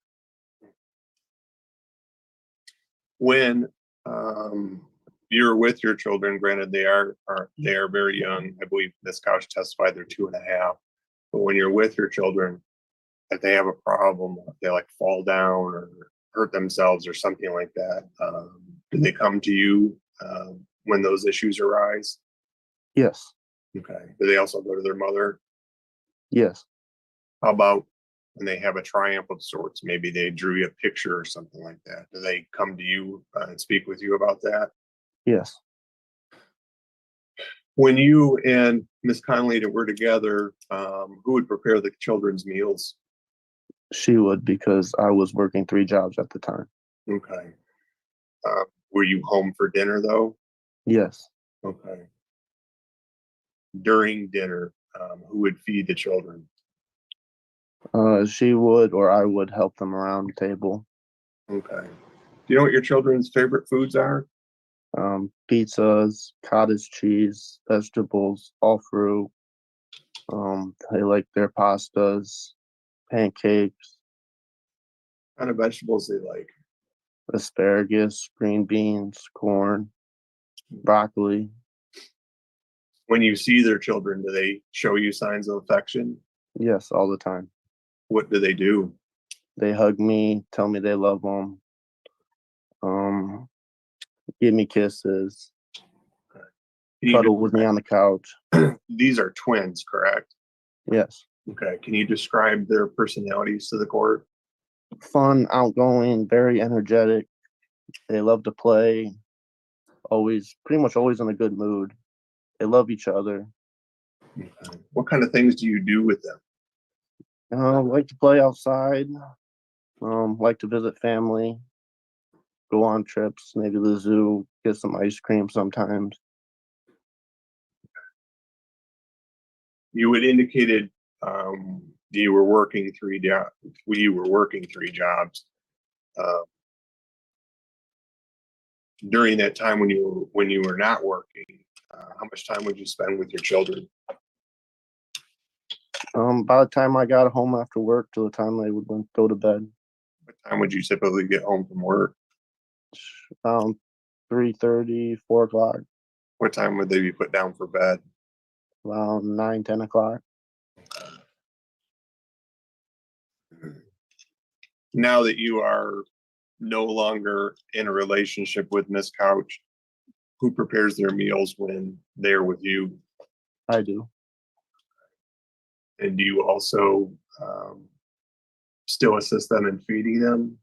When you're with your children, granted they are very young. I believe Miss Couch testified they're 2.5. But when you're with your children, if they have a problem, if they like fall down or hurt themselves or something like that, do they come to you when those issues arise? Yes, Okay. Do they also go to their mother? yes, How about when they have a triumph of sorts? Maybe they drew you a picture or something like that. Do they come to you and speak with you about that? yes. When you and Miss Conley were together, who would prepare the children's meals? She would because I was working 3 jobs at the time. Okay. Were you home for dinner though? Yes. Okay. During dinner, who would feed the children? She would, or I would help them around the table. Okay. Do you know what your children's favorite foods are? Pizzas, cottage cheese, vegetables, all fruit. They like their pastas, pancakes, What kind of vegetables they like? asparagus, green beans, corn, broccoli. When you see their children, do they show you signs of affection? Yes, all the time. What do they do? They hug me, tell me they love them, give me kisses, Can cuddle with me on the couch. These are twins, correct? Yes. Okay. Can you describe their personalities to the court? Fun, outgoing, very energetic. They love to play. Always, pretty much always in a good mood. They love each other. Okay. What kind of things do you do with them? Like to play outside. Like to visit family. Go on trips, maybe the zoo, get some ice cream sometimes. You had indicated you were working 3 jobs. You were working 3 jobs. During that time when you were not working, how much time would you spend with your children? By the time I got home after work to the time they would go to bed, What time would you typically get home from work? around 3:30, 4 o'clock, What time would they be put down for bed? around 9, 10 o'clock. Now that you are no longer in a relationship with Miss Couch, who prepares their meals when they're with you? I do. And do you also still assist them in feeding them?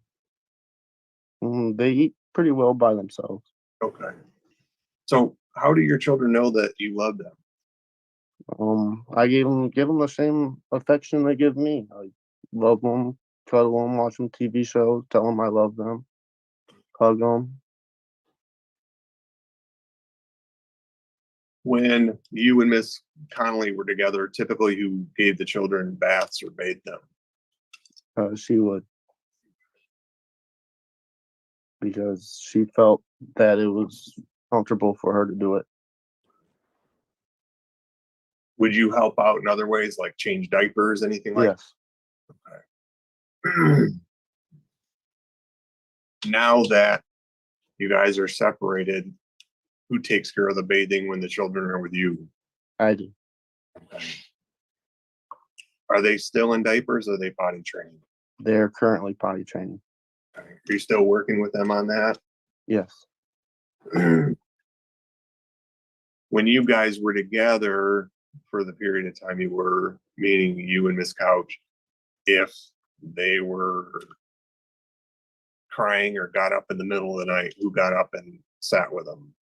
They eat pretty well by themselves. Okay. So how do your children know that you love them? I give them the same affection they give me. I love them, cuddle them, watch them TV shows, tell them I love them, hug them. When you and Miss Connolly were together, typically you gave the children baths or bathed them. She would, because she felt that it was comfortable for her to do it. Would you help out in other ways, like change diapers, anything like Yes. that? Now that you guys are separated, who takes care of the bathing when the children are with you? I do. Okay. Are they still in diapers or are they potty trained? They're currently potty training. Okay. Are you still working with them on that? Yes. When you guys were together for the period of time you were, meaning you and Miss Couch, if they were crying or got up in the middle of the night, who got up and sat with them?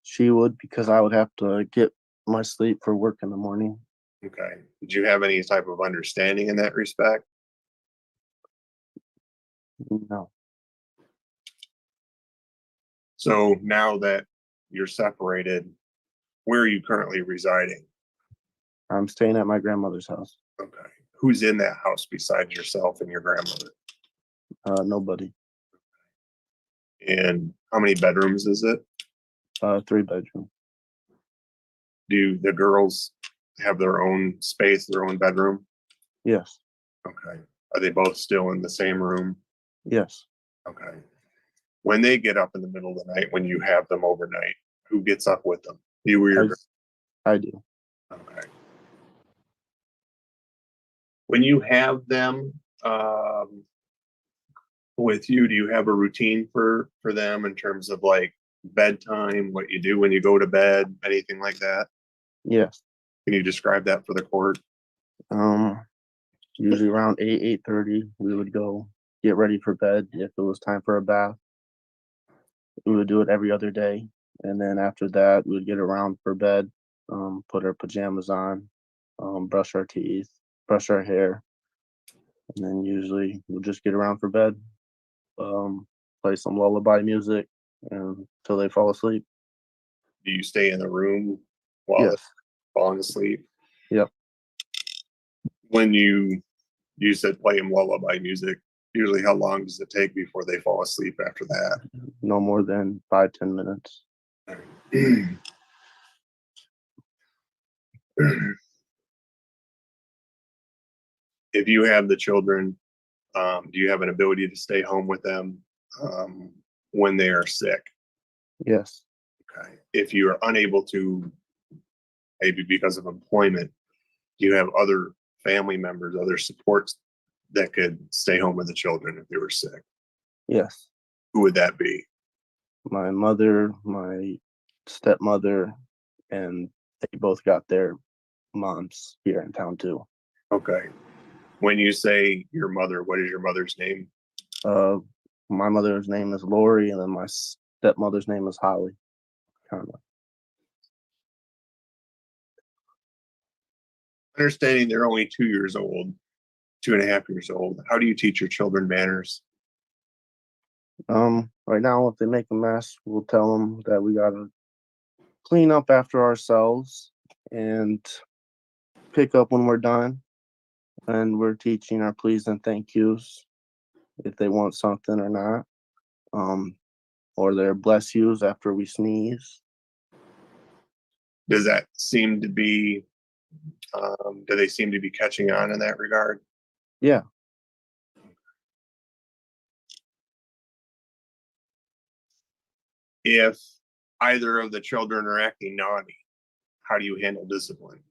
She would, because I would have to get my sleep for work in the morning. Okay. Did you have any type of understanding in that respect? No. So now that you're separated, where are you currently residing? I'm staying at my grandmother's house. Okay. Who's in that house besides yourself and your grandmother? Nobody. And how many bedrooms is it? 3 bedroom. Do the girls have their own space, their own bedroom? Yes. Okay. Are they both still in the same room? Yes. Okay. When they get up in the middle of the night, when you have them overnight, who gets up with them? You or your I do. Okay. When you have them with you, do you have a routine for them in terms of like bedtime, what you do when you go to bed, anything like that? Yes. Can you describe that for the court? Usually around 8:30, we would go get ready for bed. If it was time for a bath, we would do it every other day. And then after that, we would get around for bed, put our pajamas on, brush our teeth, brush our hair, and then usually we'll just get around for bed, play some lullaby music until they fall asleep. Do you stay in the room while Yes. they're falling asleep? Yep. When you said play them lullaby music, usually how long does it take before they fall asleep after that? No more than 5-10 minutes. If you have the children, do you have an ability to stay home with them when they are sick? Yes. Okay. If you are unable to, maybe because of employment, do you have other family members, other supports that could stay home with the children if they were sick? Yes. Who would that be? My mother, my stepmother, and they both got their moms here in town too. Okay. When you say your mother, what is your mother's name? My mother's name is Lori, and then my stepmother's name is Holly. Kind of. Understanding they're only 2 years old, 2.5 years old, how do you teach your children manners? Right now, if they make a mess, we'll tell them that we gotta clean up after ourselves and pick up when we're done. And we're teaching our please and thank yous if they want something or not. Or their bless yous after we sneeze. Does that seem to be, do they seem to be catching on in that regard? Yeah. If either of the children are acting naughty, how do you handle discipline?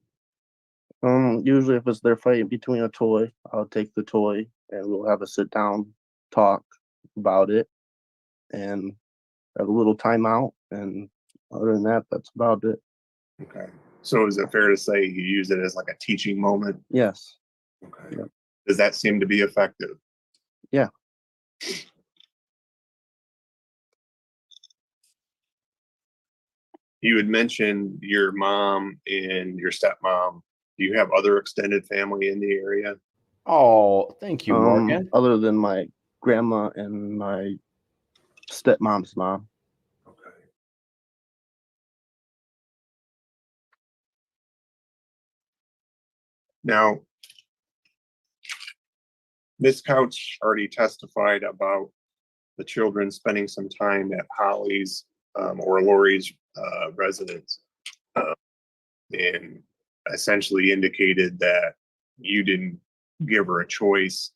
Usually if it's their fight between a toy, I'll take the toy and we'll have a sit down talk about it and have a little timeout. And other than that, that's about it. Okay. So is it fair to say you use it as like a teaching moment? Yes. Okay. Yep. Does that seem to be effective? Yeah. You had mentioned your mom and your stepmom. Do you have other extended family in the area? Oh, thank you, Morgan. Other than my grandma and my stepmom's mom. Okay. Now, Ms. Couch already testified about the children spending some time at Holly's or Lori's residence, and essentially indicated that you didn't give her a choice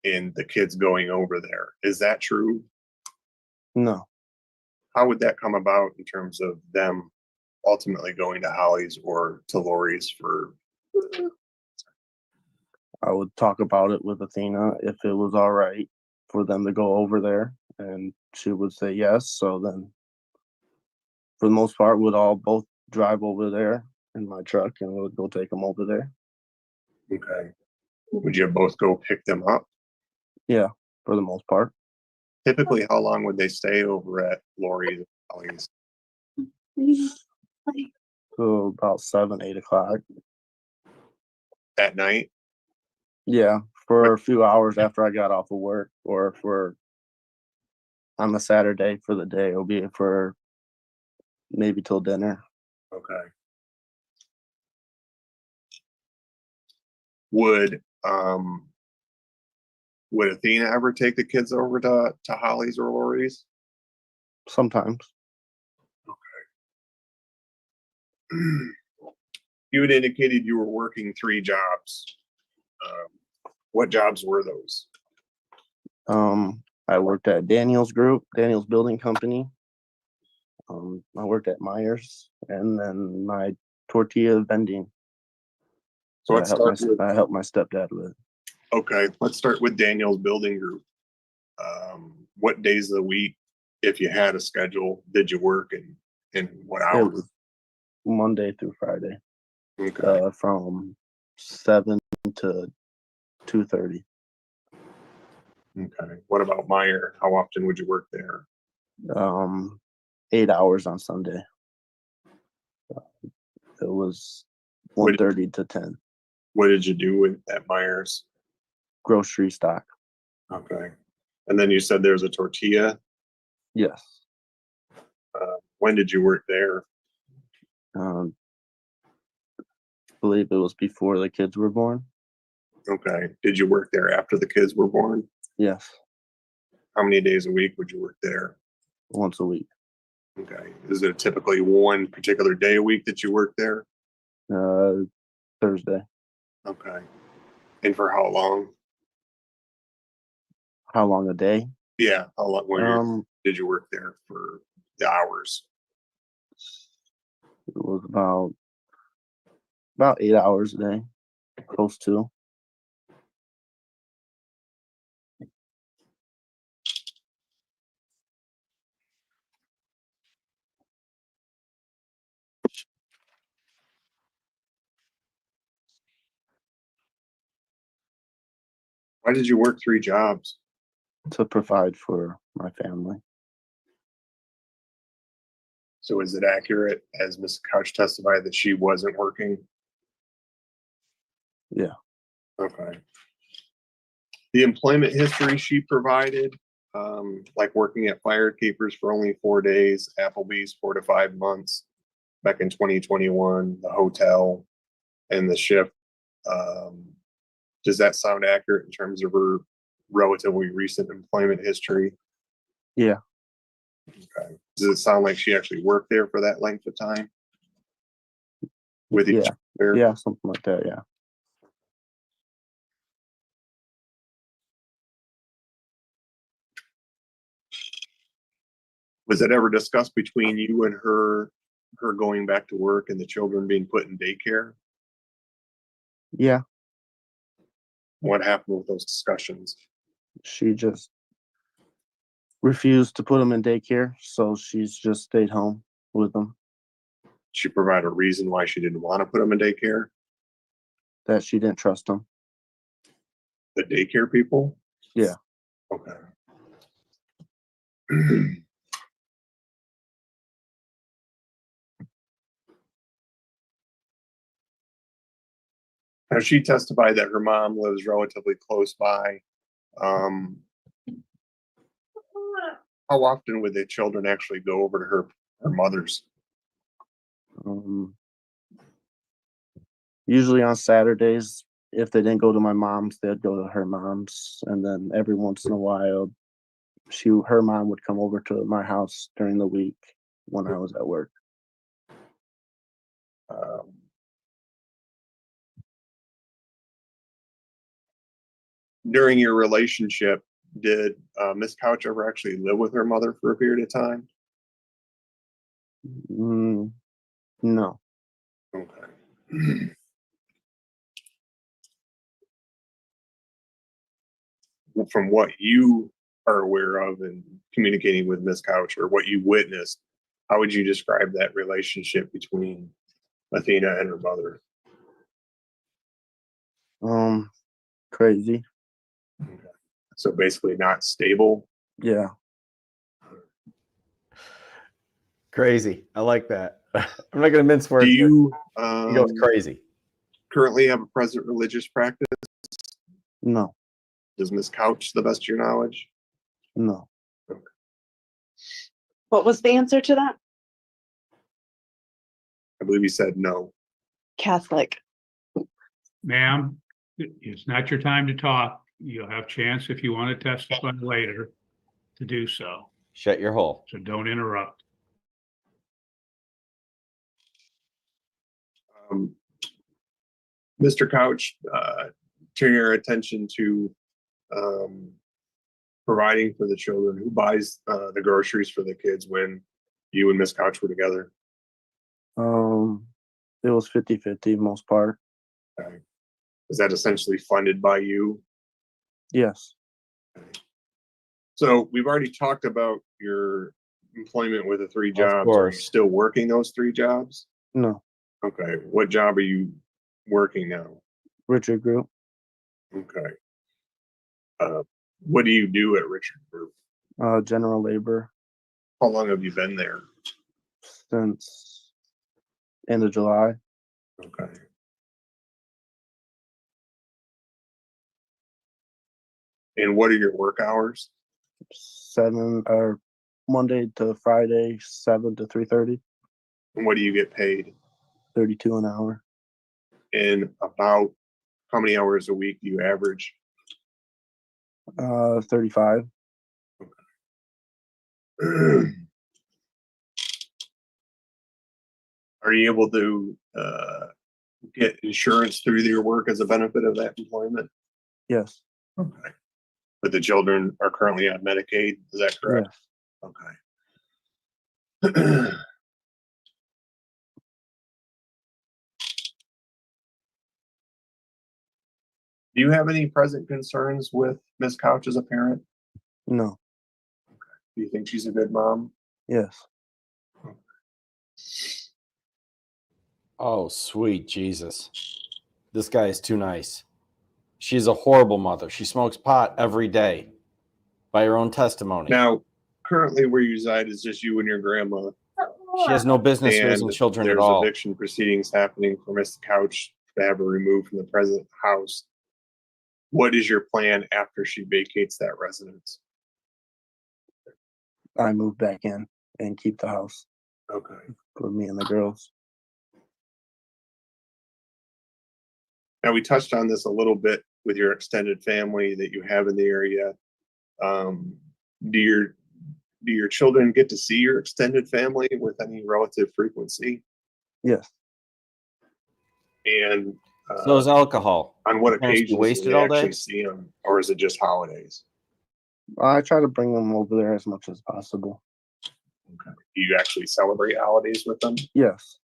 in the kids going over there. Is that true? No. How would that come about in terms of them ultimately going to Holly's or to Lori's for? I would talk about it with Athena if it was all right for them to go over there, and she would say yes. So then, for the most part, we'd all both drive over there in my truck, and we'd go take them over there. Okay. Would you both go pick them up? Yeah, for the most part. Typically, how long would they stay over at Lori's? Holly's? So about 7-8 o'clock. At night? Yeah, for a few hours after I got off of work, or for on the Saturday for the day, it'll be for maybe till dinner. Okay. Would Athena ever take the kids over to Holly's or Lori's? Sometimes. You had indicated you were working 3 jobs. What jobs were those? I worked at Daniel's Building Company. I worked at Myers, and then my tortilla vending. So let's start with, I helped my stepdad with. okay, let's start with Daniel's Building Group. What days of the week, if you had a schedule, did you work and what It hours? was Monday through Friday, Okay. from 7 to 2:30. Okay. What about Meyer? How often would you work there? 8 hours on Sunday. It was 1:30 to 10. What did you do at Myers? grocery stock. Okay. And then you said there's a tortilla. Yes. When did you work there? I believe it was before the kids were born. Okay. Did you work there after the kids were born? Yes, How many days a week would you work there? once a week. Okay. Is there typically one particular day a week that you work there? Thursday. Okay. And for how long? How long a day? Yeah. How long did you work there for the hours? It was about 8 hours a day, close to. Why did you work 3 jobs? To provide for my family. So is it accurate, as Ms. Couch testified, that she wasn't working? Yeah. Okay. The employment history she provided, like working at Fire Keepers for only 4 days, Applebee's 4 to 5 months, back in 2021, the hotel and the shift. Does that sound accurate in terms of her relatively recent employment history? Yeah. Okay. Does it sound like she actually worked there for that length of time? With each other? Yeah, something like that. Yeah. Was it ever discussed between you and her going back to work and the children being put in daycare? Yeah. What happened with those discussions? She just refused to put them in daycare, so she's just stayed home with them. She provided a reason why she didn't want to put them in daycare? That she didn't trust them. The daycare people? Yeah. Okay. Now, she testified that her mom lives relatively close by. How often would the children actually go over to her mother's? Usually on Saturdays, if they didn't go to my mom's, they'd go to her mom's, and then every once in a while, her mom would come over to my house during the week when I was at work. During your relationship, did Miss Couch ever actually live with her mother for a period of time? No. Okay. From what you are aware of and communicating with Miss Couch, or what you witnessed, how would you describe that relationship between Athena and her mother? Crazy. Okay. So basically not stable. Yeah. Crazy. I like that. I'm not gonna mince words. Do you He goes crazy. currently have a present religious practice? No. Does Miss Couch, to the best of your knowledge? No. Okay. What was the answer to that? I believe you said no. Catholic. Ma'am, it's not your time to talk. You'll have chance if you want to testify later to do so. Shut your hole. So don't interrupt. Mr. Couch, turn your attention to providing for the children. Who buys the groceries for the kids when you and Miss Couch were together? It was 50-50 most part. Okay. Is that essentially funded by you? Yes. So we've already talked about your employment with the 3 Of jobs. Are you course. still working those 3 jobs? No. Okay. What job are you working now? Richard Group. Okay. What do you do at Richard Group? General labor How long have you been there? since end of July. Okay. And what are your work hours? 7 or Monday to Friday, 7 to 3:30, And what do you get paid? 32 an hour. And about how many hours a week do you average? 35. Are you able to get insurance through your work as a benefit of that employment? Yes. Okay. But the children are currently on Medicaid, is that correct? Yes. Okay. Do you have any present concerns with Ms. Couch as a parent? No. Do you think she's a good mom? Yes. Oh, sweet Jesus. This guy is too nice. She's a horrible mother. She smokes pot every day, by her own testimony. Now, currently where you reside is just you and your grandma, She has no business raising and children at there's all. eviction proceedings happening for Ms. Couch to have her removed from the present house. What is your plan after she vacates that residence? I move back in and keep the house Okay. for me and the girls. Now, we touched on this a little bit with your extended family that you have in the area. Do your children get to see your extended family with any relative frequency? Yes. And So is alcohol. on what Parents be occasions do wasted they all day? actually see them, or is it just holidays? I try to bring them over there as much as possible. Okay. Do you actually celebrate holidays with them? Yes.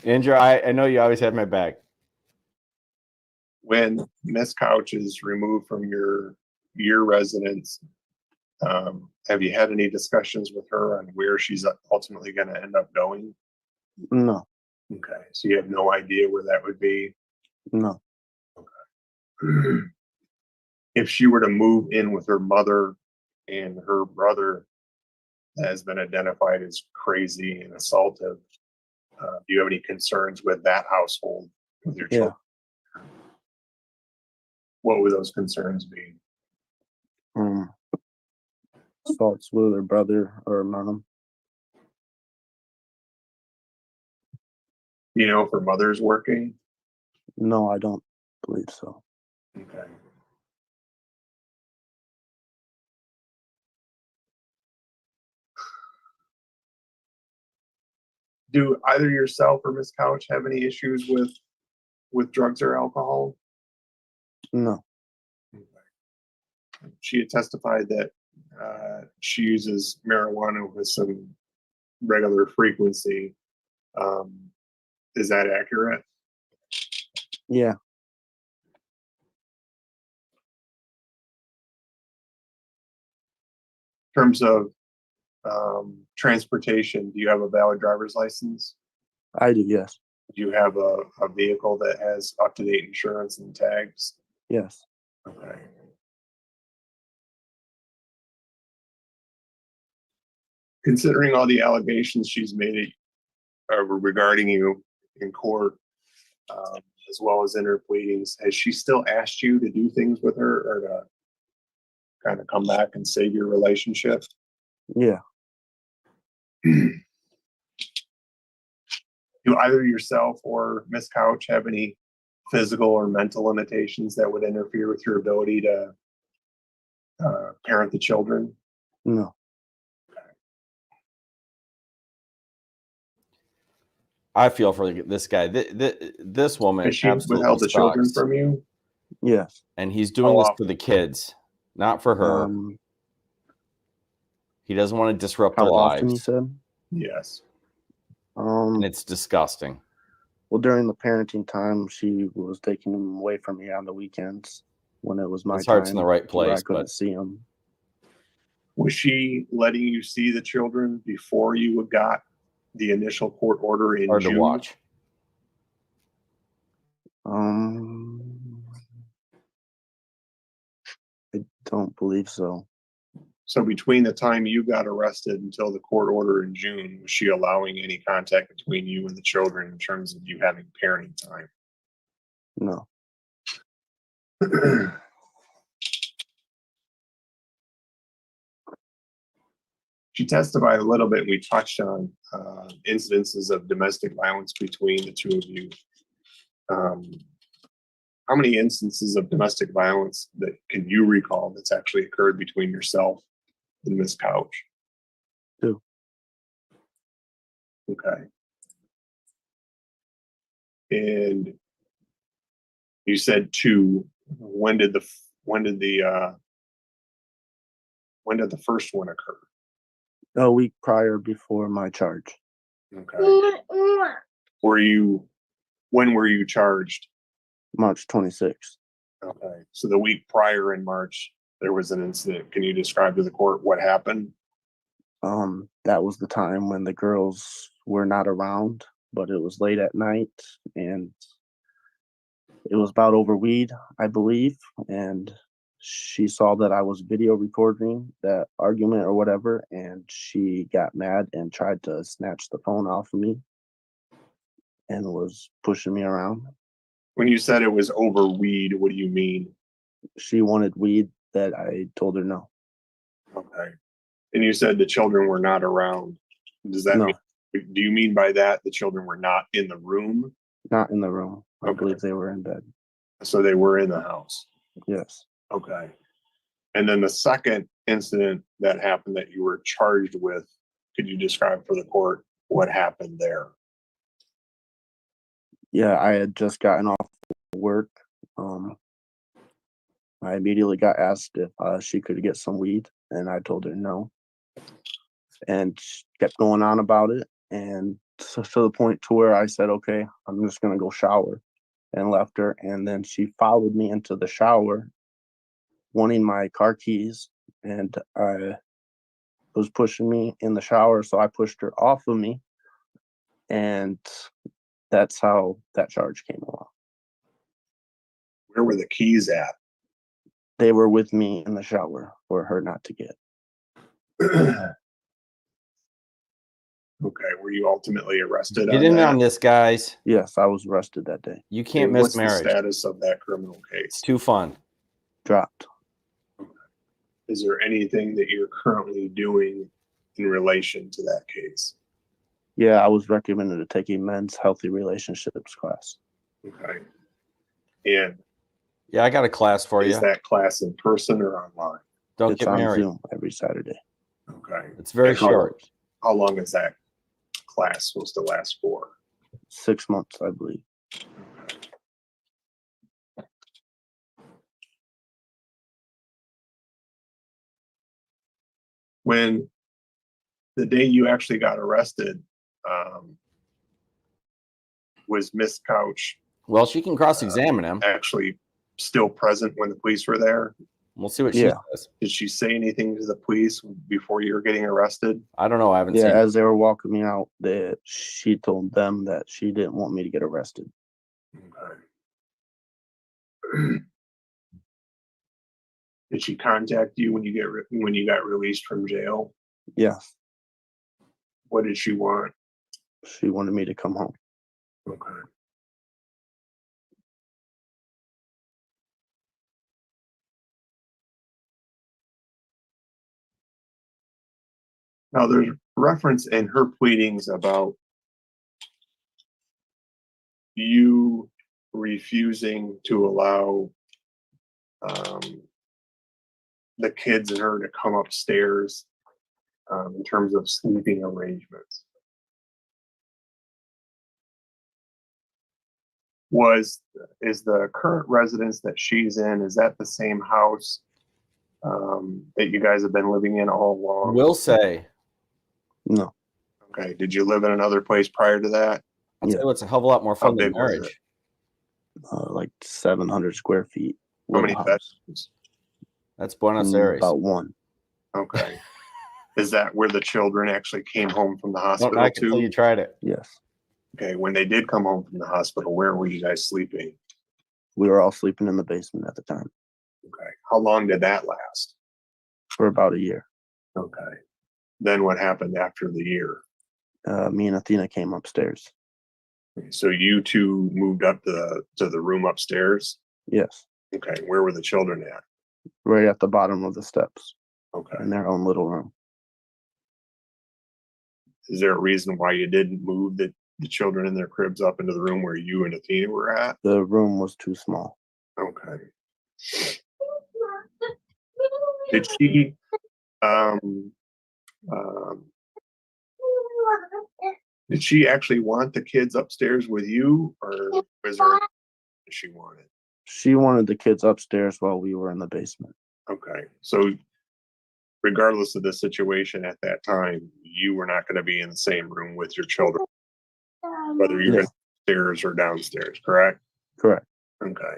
Andrew, I know you always have my back. When Miss Couch is removed from your residence, have you had any discussions with her on where she's ultimately going to end up going? No. Okay, so you have no idea where that would be? No. If she were to move in with her mother and her brother has been identified as crazy and assaultive, do you have any concerns with that household with your Yeah. children? What would those concerns be? Assaults with her brother or mom. You know if her mother's working? No, I don't believe so. Okay. Do either yourself or Miss Couch have any issues with drugs or alcohol? No. She had testified that she uses marijuana with some regular frequency. Is that accurate? Yeah. In terms of transportation, do you have a valid driver's license? I do. Yes. Do you have a vehicle that has up-to-date insurance and tags? Yes. Okay. Considering all the allegations she's made regarding you in court, as well as in her pleadings, has she still asked you to do things with her or to kind of come back and save your relationship? Yeah. Do either yourself or Miss Couch have any physical or mental limitations that would interfere with your ability to parent the children? No. I feel for this guy. This woman Has she absolutely withheld the children sucks. from you? Yes. And he's doing How this often? for the kids, not for her. He doesn't want to disrupt How their often, you lives. said? Yes. And it's disgusting. Well, during the parenting time, she was taking him away from me on the weekends when it was my His heart's in time the right where I place, couldn't but see him. Was she letting you see the children before you got the initial court order in hard to June? watch. I don't believe so. So between the time you got arrested until the court order in June, was she allowing any contact between you and the children in terms of you having parenting time? No. She testified a little bit. We touched on incidences of domestic violence between the two of you. How many instances of domestic violence that can you recall that's actually occurred between yourself and Miss Couch? 2. Okay. And you said 2. When did the first one occur? A week prior before my charge. Okay. When were you charged? March 26th. Okay. So the week prior in March, there was an incident. Can you describe to the court what happened? That was the time when the girls were not around, but it was late at night and it was about over weed, I believe. And she saw that I was video recording that argument or whatever, and she got mad and tried to snatch the phone off of me and was pushing me around. When you said it was over weed, what do you mean? She wanted weed that I told her no. Okay. And you said the children were not around. Does that No. mean, do you mean by that the children were not in the room? Not in the room. I Okay. believe they were in bed. So they were in the house. Yes. Okay. And then the second incident that happened that you were charged with, could you describe for the court what happened there? Yeah, I had just gotten off work. I immediately got asked if she could get some weed, and I told her no. And she kept going on about it, and so to the point to where I said, okay, I'm just gonna go shower, and left her. And then she followed me into the shower, wanting my car keys, and was pushing me in the shower, so I pushed her off of me, and that's how that charge came along. Where were the keys at? They were with me in the shower for her not to get. Okay. Were you ultimately arrested? Get on in that? on this, guys. Yes, I was arrested that day. You can't And miss what's marriage. the status of that criminal case? Too fun. Dropped. Is there anything that you're currently doing in relation to that case? Yeah, I was recommended to take a men's healthy relationships class. Okay. And Yeah, I got a class for is you. that class in person or online? Don't It's get on married. Zoom every Saturday. Okay. It's very And how- short. How long is that class supposed to last for? 6 months, I believe. When the day you actually got arrested, was Miss Couch Well, she can cross-examine him. actually still present when the police were there? We'll see what she Yeah. says. Did she say anything to the police before you were getting arrested? I don't know. I haven't Yeah, seen. as they were walking me out, she told them that she didn't want me to get arrested. Okay. Did she contact you when you got released from jail? Yes, What did she want? she wanted me to come home. Okay. Now, there's reference in her pleadings about you refusing to allow the kids and her to come upstairs in terms of sleeping arrangements. Is the current residence that she's in, is that the same house that you guys have been living in all along? Will say. No, Okay. Did you live in another place prior to that? I'll Yeah. tell you what's a hell of a lot more How fun than big was it? marriage. like 700 square feet. How many little house. bedrooms? That's Buenos Aires. About one. Okay. Is that where the children actually came home from the Don't hospital knock it till too? you tried it. Yes, Okay. When they did come home from the hospital, where were you guys sleeping? we were all sleeping in the basement at the time Okay. How long did that last? for about a year. Okay. Then what happened after the year? Me and Athena came upstairs. So you two moved up to the room upstairs? Yes, Okay, where were the children at? right at the bottom of the steps Okay. in their own little room. Is there a reason why you didn't move the children in their cribs up into the room where you and Athena were at? The room was too small. Okay. Did she, um, um, did she actually want the kids upstairs with you, or was there she wanted? She wanted the kids upstairs while we were in the basement. Okay, so regardless of the situation at that time, you were not going to be in the same room with your children, whether you're Yes. upstairs or downstairs, correct? Correct. Okay.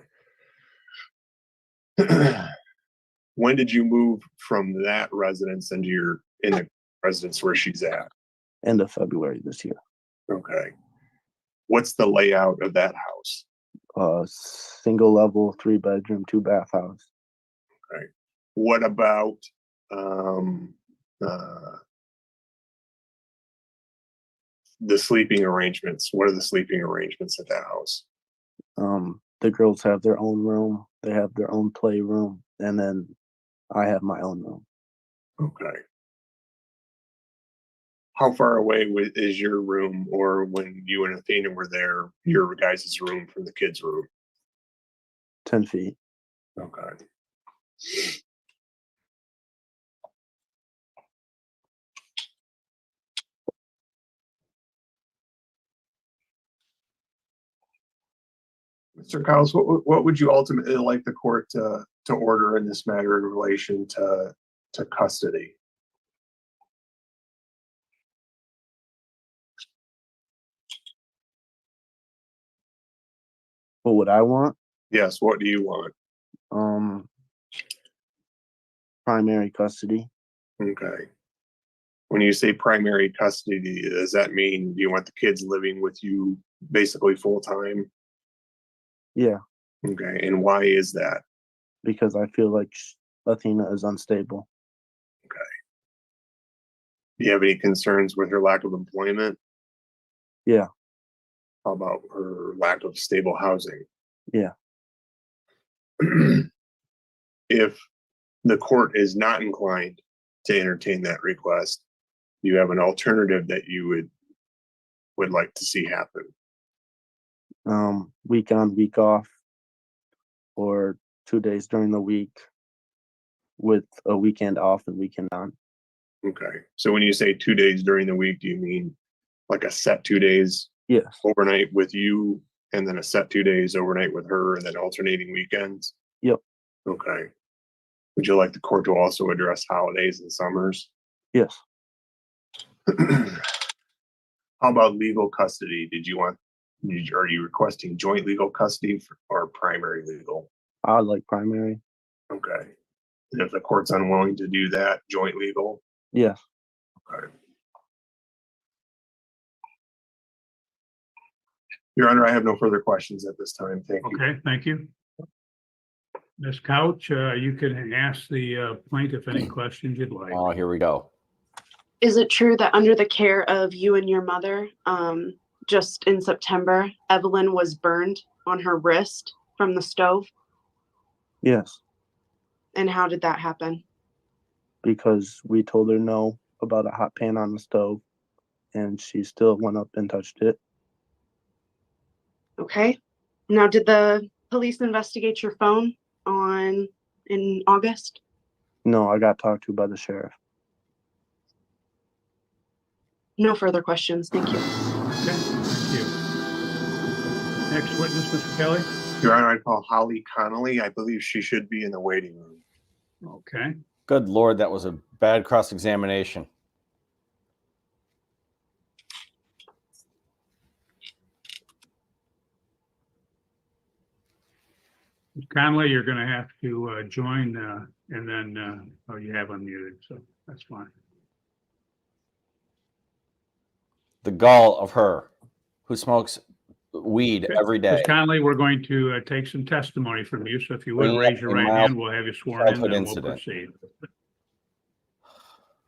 When did you move from that residence into in the residence where she's at? End of February this year. Okay. What's the layout of that house? Single level, 3-bedroom, 2-bath house. Okay. What about the sleeping arrangements? What are the sleeping arrangements at that house? The girls have their own room. They have their own playroom, and then I have my own room. Okay. How far away is your room, or when you and Athena were there, your guys' room from the kids' room? 10 feet. Okay. Mr. Cowles, what would you ultimately like the court to order in this matter in relation to custody? What would I want? Yes, what do you want? Primary custody. Okay. When you say primary custody, does that mean you want the kids living with you basically full time? Yeah, Okay, and why is that? because I feel like Athena is unstable. Do you have any concerns with her lack of employment? Yeah. How about her lack of stable housing? Yeah. If the court is not inclined to entertain that request, you have an alternative that you would like to see happen. Week on, week off, or 2 days during the week with a weekend off and weekend on. Okay, so when you say 2 days during the week, do you mean like a set 2 days Yes. overnight with you, and then a set 2 days overnight with her, and then alternating weekends? Yep. Okay. Would you like the court to also address holidays and summers? Yes. How about legal custody? Are you requesting joint legal custody or primary legal? I like primary. Okay. And if the court's unwilling to do that, joint legal? Yes. Okay. Your Honor, I have no further questions at this time. Thank you. Okay, thank you. Ms. Couch, you can ask the plaintiff any questions you'd like. Oh, here we go. Is it true that under the care of you and your mother, just in September, Evelyn was burned on her wrist from the stove? Yes. And how did that happen? Because we told her no about a hot pan on the stove, and she still went up and touched it. Okay. Now, did the police investigate your phone in August? No, I got talked to by the sheriff. No further questions. Thank you. Okay, thank you. Next witness, Mr. Kelly. Your Honor, I'd call Holly Connolly. I believe she should be in the waiting room. Okay. Good Lord, that was a bad cross-examination. Ms. Conley, you're going to have to join and then, oh, you have unmuted, so that's fine. The gall of her who smokes weed Okay. every day. Ms. Conley, we're going to take some testimony from you. So if you would Bringing raise up your a right mild hand, we'll have you sworn in, childhood then we'll incident. proceed.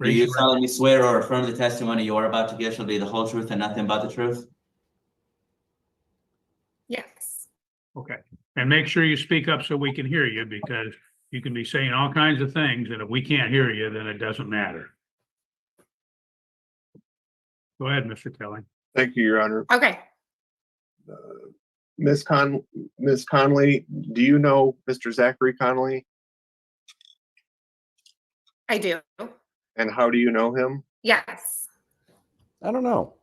Do you solemnly swear or affirm the testimony you are about to give shall be the whole truth and nothing but the truth? Okay, and make sure you speak up so we can hear you, because you can be saying all kinds of things, and if we can't hear you, then it doesn't matter. Go ahead, Mr. Kelly. Thank you, Your Honor. Okay. Ms. Conley, do you know Mr. Zachary Conley? I do. And how do you know him? Yes. I don't know.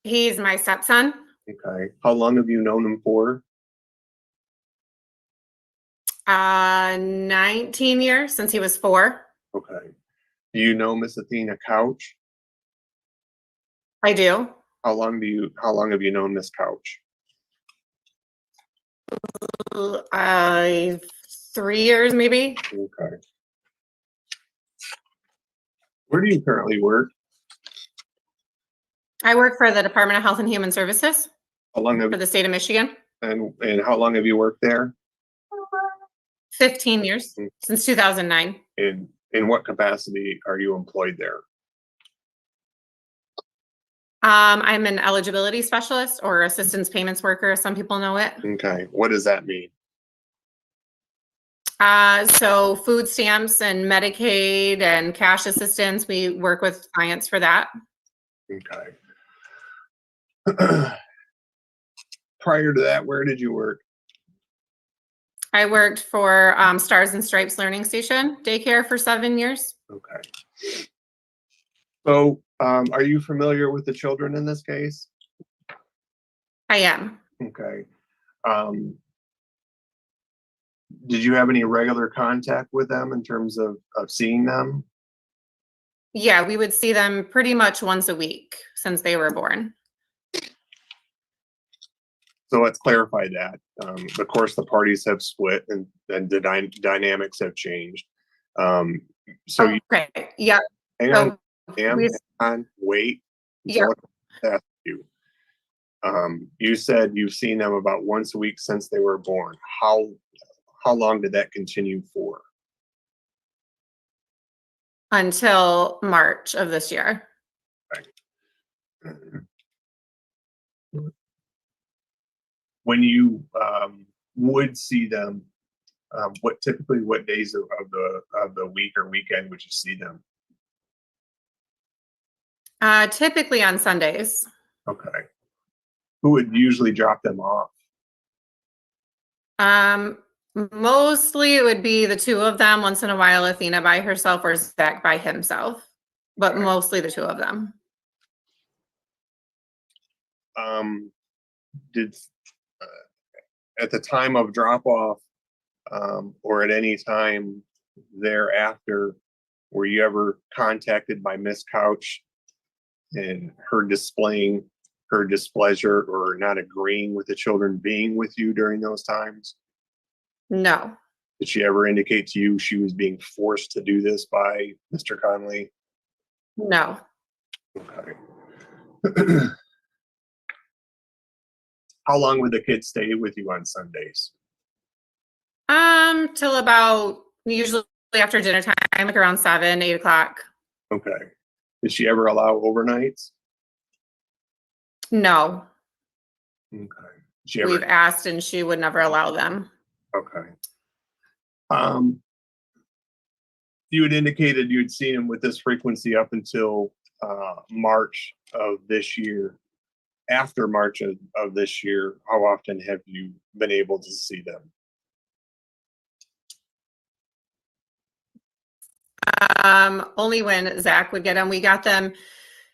He's my stepson. Okay. How long have you known him for? 19 years, since he was 4. Okay. Do you know Miss Athena Couch? I do. How long have you known Miss Couch? 3 years, maybe. Okay. Where do you currently work? I work for the Department of Health and Human Services How long have for the state of Michigan. and how long have you worked there? 15 years, since 2009. In what capacity are you employed there? I'm an eligibility specialist, or assistance payments worker, as some people know it. Okay. What does that mean? So food stamps and Medicaid and cash assistance, we work with clients for that. Okay. Prior to that, where did you work? I worked for Stars and Stripes Learning Station daycare for 7 years. Okay. So, are you familiar with the children in this case? I am. Okay. Did you have any regular contact with them in terms of seeing them? Yeah, we would see them pretty much once a week since they were born. So let's clarify that. Of course, the parties have split and the dynamics have changed. So you, Okay, yeah. hang So on, ma'am, we- hang on, wait. Yeah. Ask you. You said you've seen them about once a week since they were born. How long did that continue for? Until March of this year. When you would see them, what days of the week or weekend would you see them? Typically on Sundays. Okay. Who would usually drop them off? Mostly it would be the two of them. Once in a while, Athena by herself or Zach by himself, but mostly the two of them. Did at the time of drop off, or at any time thereafter, were you ever contacted by Miss Couch and her displaying her displeasure or not agreeing with the children being with you during those times? No. Did she ever indicate to you she was being forced to do this by Mr. Conley? No. Okay. How long would the kids stay with you on Sundays? Till about usually after dinner time, like around 7, 8 o'clock. Okay. Did she ever allow overnights? No. Okay. Did she ever? We've asked and she would never allow them. Okay. You had indicated you'd seen him with this frequency up until March of this year. After March of this year, how often have you been able to see them? Only when Zach would get them. We got them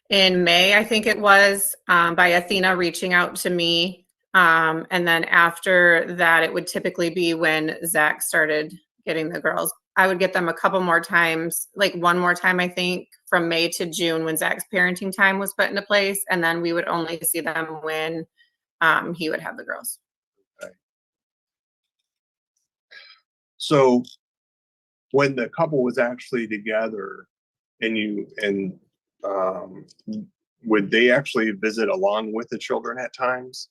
in May, I think it was, by Athena reaching out to me. And then after that, it would typically be when Zach started getting the girls. I would get them a couple more times, like one more time, I think, from May to June when Zach's parenting time was put into place. And then we would only see them when he would have the girls. Okay. So when the couple was actually together and would they actually visit along with the children at times?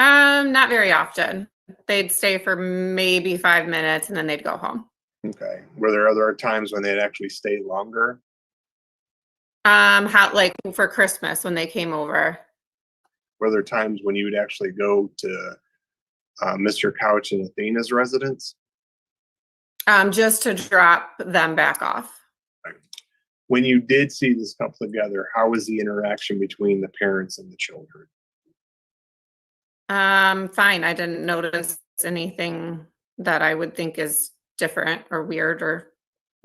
Not very often. They'd stay for maybe 5 minutes and then they'd go home. Okay. Were there other times when they'd actually stay longer? How, like for Christmas when they came over? Were there times when you would actually go to Mr. Couch and Athena's residence? Just to drop them back off. When you did see this couple together, how was the interaction between the parents and the children? Fine. I didn't notice anything that I would think is different or weird or.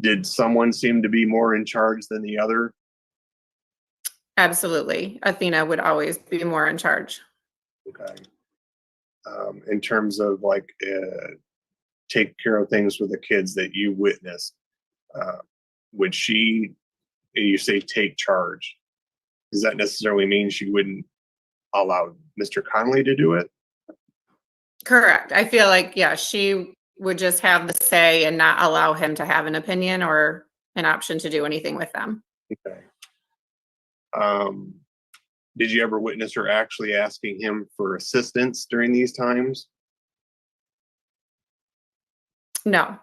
Did someone seem to be more in charge than the other? Absolutely. Athena would always be more in charge. Okay. In terms of like take care of things with the kids that you witnessed, would she, you say take charge, does that necessarily mean she wouldn't allow Mr. Conley to do it? Correct. I feel like, yeah, she would just have the say and not allow him to have an opinion or an option to do anything with them. Okay. Did you ever witness her actually asking him for assistance during these times? No.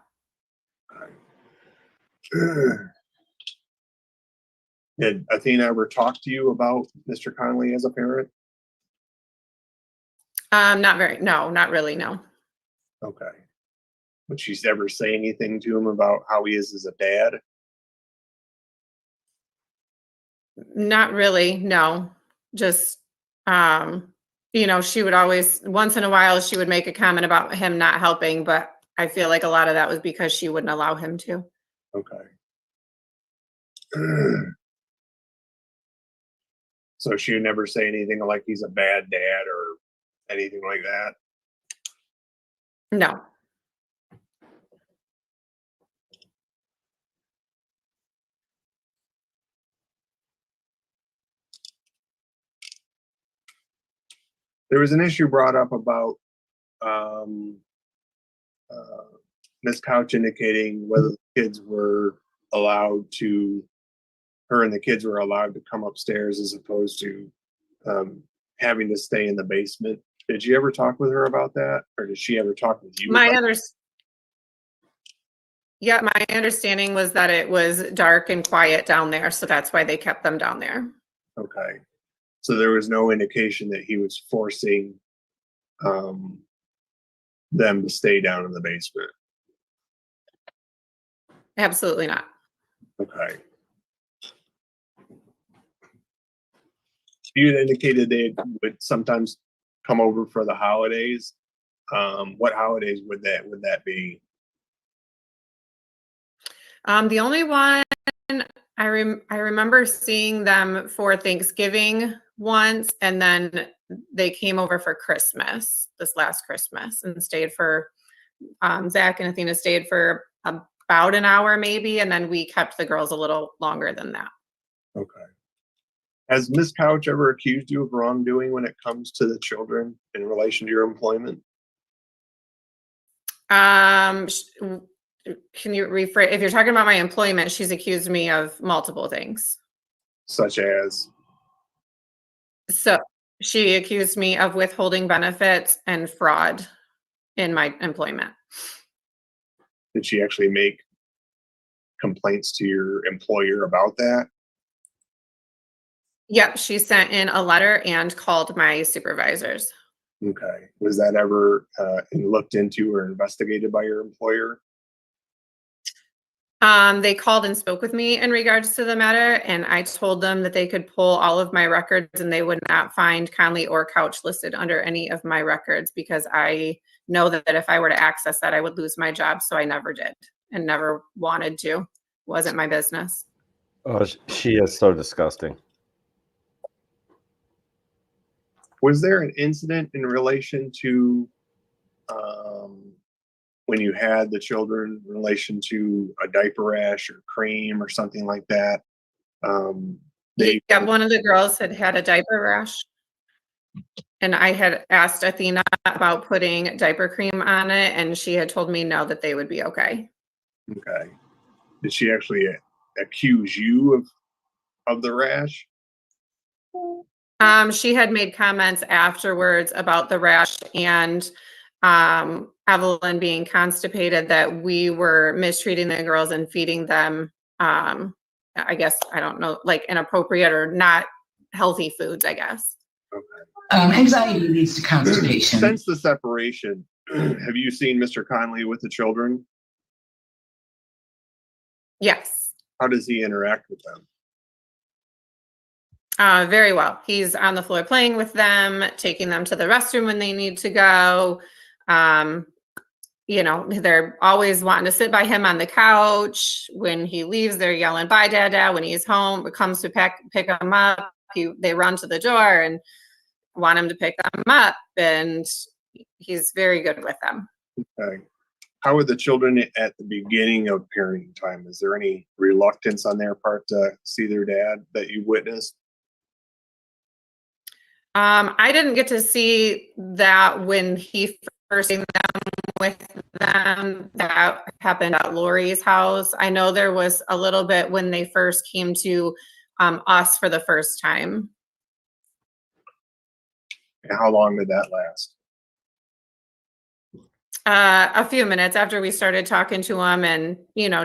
Did Athena ever talk to you about Mr. Conley as a parent? No, not really, no. Okay. Would she ever say anything to him about how he is as a dad? Not really, no. Just, she would always, once in a while, she would make a comment about him not helping, but I feel like a lot of that was because she wouldn't allow him to. Okay. So she would never say anything like he's a bad dad or anything like that? No. There was an issue brought up about Ms. Couch indicating whether the kids were allowed to, her and the kids were allowed to come upstairs as opposed to having to stay in the basement. Did you ever talk with her about that? Or did she ever talk with you? My understanding was that it was dark and quiet down there, so that's why they kept them down there. Okay. So there was no indication that he was forcing them to stay down in the basement? Absolutely not. Okay. You had indicated they would sometimes come over for the holidays. What holidays would that be? The only one I remember seeing them for Thanksgiving once, and then they came over for Christmas, this last Christmas, and stayed for, Zach and Athena stayed for about an hour maybe, and then we kept the girls a little longer than that. Okay. Has Ms. Couch ever accused you of wrongdoing when it comes to the children in relation to your employment? Can you rephrase? If you're talking about my employment, she's accused me of multiple things. Such as? So she accused me of withholding benefits and fraud in my employment. Did she actually make complaints to your employer about that? Yep, she sent in a letter and called my supervisors. Okay. Was that ever looked into or investigated by your employer? They called and spoke with me in regards to the matter, and I told them that they could pull all of my records and they would not find Conley or Couch listed under any of my records, because I know that if I were to access that, I would lose my job. So I never did and never wanted to. It wasn't my business. Oh, she is so disgusting. Was there an incident in relation to when you had the children in relation to a diaper rash or cream or something like that? Yeah, one of the girls had a diaper rash, and I had asked Athena about putting diaper cream on it, and she had told me no, that they would be okay. Okay. Did she actually accuse you of the rash? She had made comments afterwards about the rash and Evelyn being constipated, that we were mistreating the girls and feeding them, I guess, I don't know, like inappropriate or not healthy foods, I guess. Anxiety leads to constipation. Since the separation, have you seen Mr. Conley with the children? Yes. How does he interact with them? Very well. He's on the floor playing with them, taking them to the restroom when they need to go. They're always wanting to sit by him on the couch. When he leaves, they're yelling, "Bye, Dada." When he's home, it comes to pick him up. They run to the door and want him to pick them up, and he's very good with them. Okay. How are the children at the beginning of parenting time? Is there any reluctance on their part to see their dad that you witnessed? I didn't get to see that when he first came down with them. That happened at Lori's house. I know there was a little bit when they first came to us for the first time. And how long did that last? A few minutes after we started talking to him and,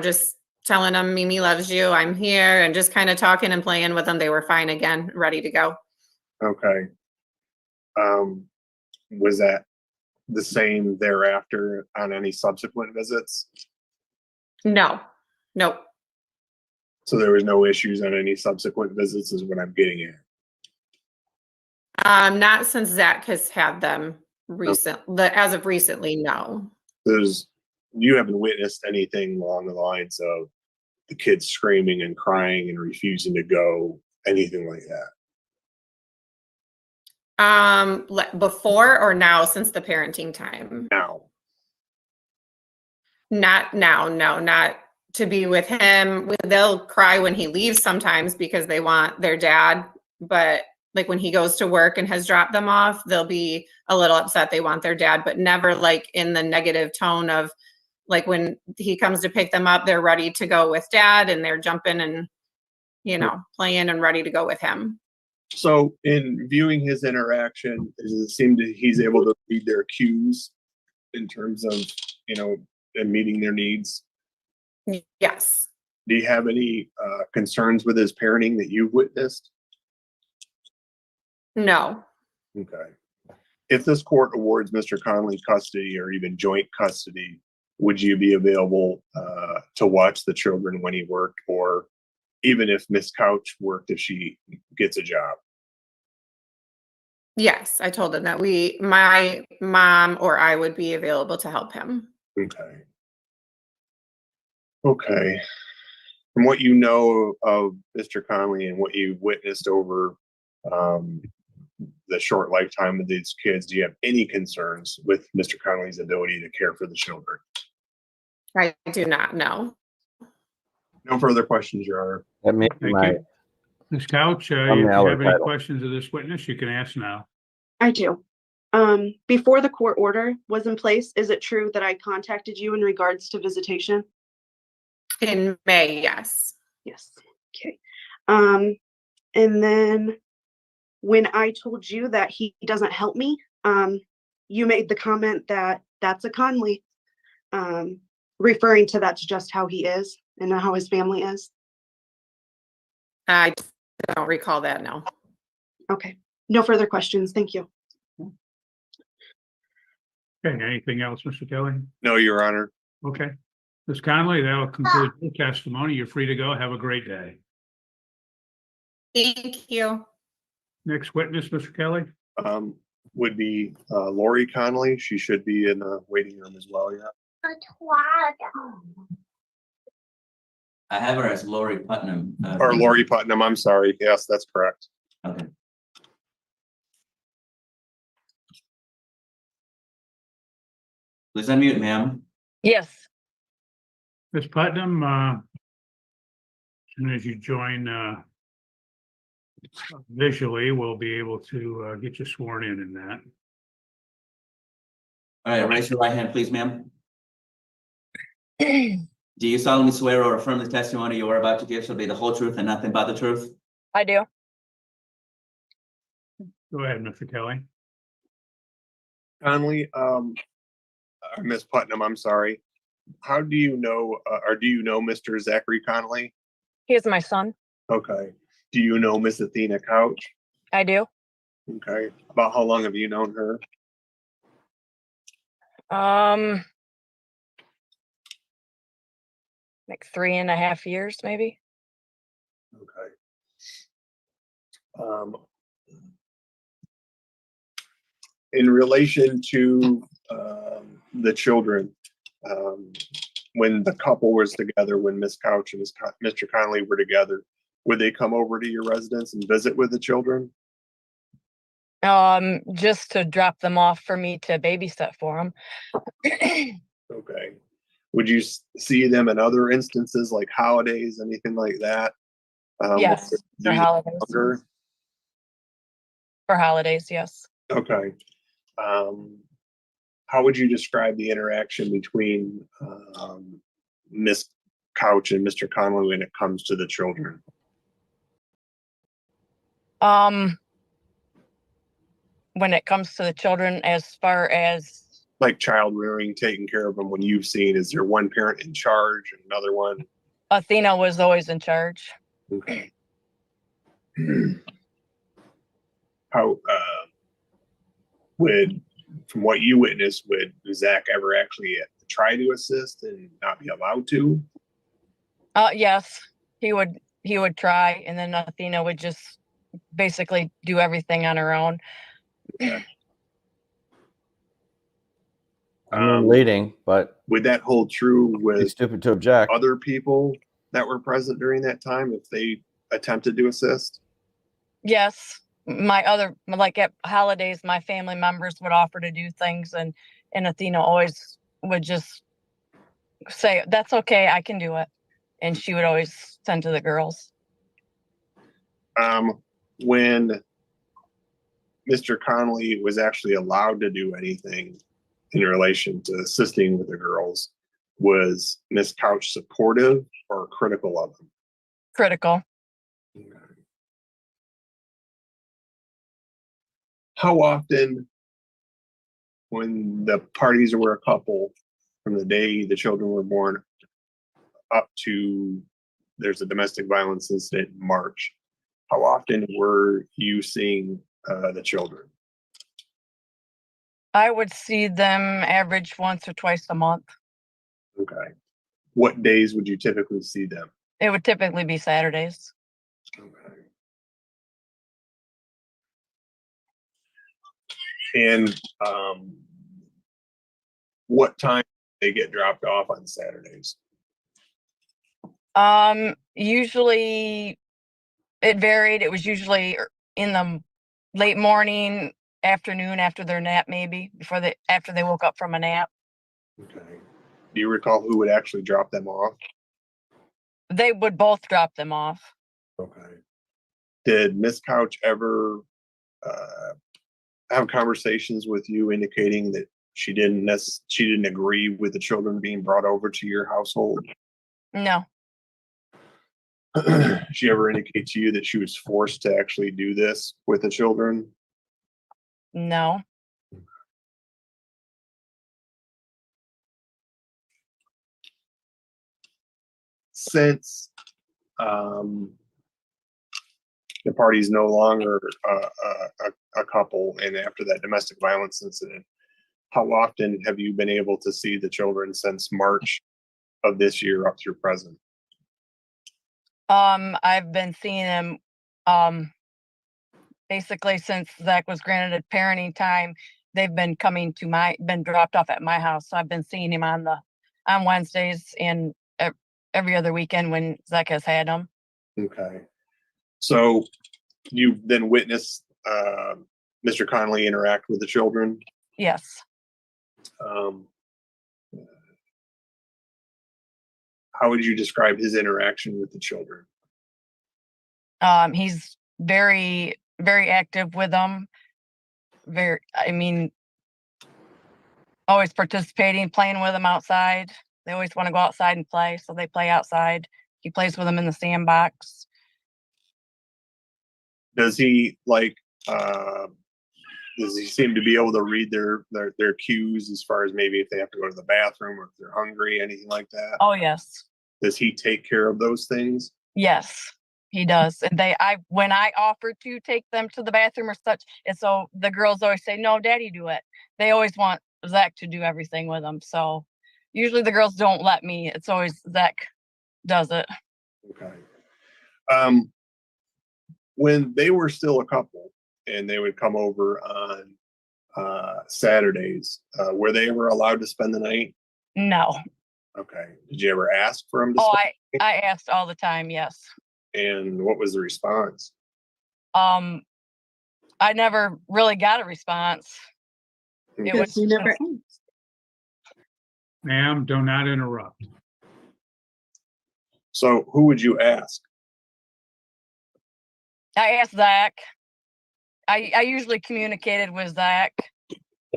just telling him, "Mimi loves you, I'm here," and just kind of talking and playing with them. They were fine again, ready to go. Okay. Was that the same thereafter on any subsequent visits? No, nope. So there was no issues on any subsequent visits is what I'm getting at. Not since Zach has had them as of recently, no. You haven't witnessed anything along the lines of the kids screaming and crying and refusing to go, anything like that? Before or now since the parenting time? Now. Not now, no, not to be with him. They'll cry when he leaves sometimes because they want their dad, but like when he goes to work and has dropped them off, they'll be a little upset they want their dad, but never like in the negative tone of like when he comes to pick them up, they're ready to go with dad and they're jumping and, playing and ready to go with him. So in viewing his interaction, does it seem that he's able to read their cues in terms of, and meeting their needs? Yes. Do you have any concerns with his parenting that you've witnessed? No. Okay. If this court awards Mr. Conley custody or even joint custody, would you be available to watch the children when he worked, or even if Miss Couch worked, if she gets a job? Yes, I told him that my mom or I would be available to help him. Okay. Okay. From what you know of Mr. Conley and what you witnessed over the short lifetime of these kids, do you have any concerns with Mr. Conley's ability to care for the children? I do not know. No further questions, Your Honor. Thank you. Ms. Couch, if you have any questions of this witness, you can ask now. I do. Before the court order was in place, is it true that I contacted you in regards to visitation? In May, yes. Yes. Okay. And then when I told you that he doesn't help me, you made the comment that that's a Conley, referring to that's just how he is and how his family is. I don't recall that, no. Okay. No further questions. Thank you. Okay, anything else, Mr. Kelly? No, Your Honor. Okay. Ms. Conley, that'll conclude your testimony. You're free to go. Have a great day. Thank you. Next witness, Mr. Kelly? Would be Lori Conley. She should be in the waiting room as well, yeah. I have her as Lori Putnam. Or Lori Putnam, I'm sorry. Yes, that's correct. Okay. Please unmute, ma'am. Yes. Ms. Putnam, as soon as you join visually, we'll be able to get you sworn in that. All right, raise your right hand, please, ma'am. Do you solemnly swear or affirm the testimony you are about to give shall be the whole truth and nothing but the truth? I do. Go ahead, Mr. Kelly. Conley, Miss Putnam, I'm sorry. How do you know, or do you know Mr. Zachary Conley? He is my son. Okay. Do you know Miss Athena Couch? I do. Okay. About how long have you known her? Like 3.5 years, maybe. Okay. In relation to the children, when the couple was together, when Miss Couch and Mr. Connolly were together, would they come over to your residence and visit with the children? Just to drop them off for me to babysit for them. Okay. Would you see them in other instances like holidays, anything like that? Yes, for holidays. Longer? For holidays, yes. Okay. How would you describe the interaction between Miss Couch and Mr. Connolly when it comes to the children? When it comes to the children, as far as Like child rearing, taking care of them when you've seen, is there one parent in charge and another one? Athena was always in charge. Okay. How from what you witnessed, would Zach ever actually try to assist and not be allowed to? Yes, he would try, and then Athena would just basically do everything on her own. Okay. I'm leading, but would that hold true be with stupid to object. other people that were present during that time if they attempted to assist? Yes, like at holidays, my family members would offer to do things, and Athena always would just say, "That's okay, I can do it," and she would always send to the girls. When Mr. Connolly was actually allowed to do anything in relation to assisting with the girls, was Miss Couch supportive or critical of him? Critical. How often, when the parties were a couple, from the day the children were born up to there's a domestic violence incident in March, how often were you seeing the children? I would see them average once or twice a month. Okay. What days would you typically see them? It would typically be Saturdays. Okay. And what time do they get dropped off on Saturdays? Usually it varied. It was usually in the late morning, afternoon, after their nap, maybe after they woke up from a nap. Okay. Do you recall who would actually drop them off? They would both drop them off. Okay. Did Miss Couch ever have conversations with you indicating that she didn't agree with the children being brought over to your household? No. Did she ever indicate to you that she was forced to actually do this with the children? No. Since the party's no longer a couple, and after that domestic violence incident, how often have you been able to see the children since March of this year up through present? I've been seeing them basically since Zach was granted parenting time. They've been been dropped off at my house. So I've been seeing him on Wednesdays and every other weekend when Zach has had them. Okay. So you've then witnessed Mr. Connolly interact with the children? Yes. How would you describe his interaction with the children? He's very, very active with them. Always participating, playing with them outside. They always want to go outside and play, so they play outside. He plays with them in the sandbox. Does he seem to be able to read their cues as far as maybe if they have to go to the bathroom or if they're hungry, anything like that? Oh, yes. Does he take care of those things? Yes. He does. And when I offer to take them to the bathroom or such, and so the girls always say, no, daddy do it. They always want Zach to do everything with them. So usually the girls don't let me. It's always Zach does it. Okay. When they were still a couple and they would come over on Saturdays, were they ever allowed to spend the night? No. Okay. Did you ever ask for them to Oh, spend? I asked all the time. Yes. And what was the response? I never really got a response. It was You never Ma'am, do not interrupt. So who would you ask? I asked Zach. I usually communicated with Zach.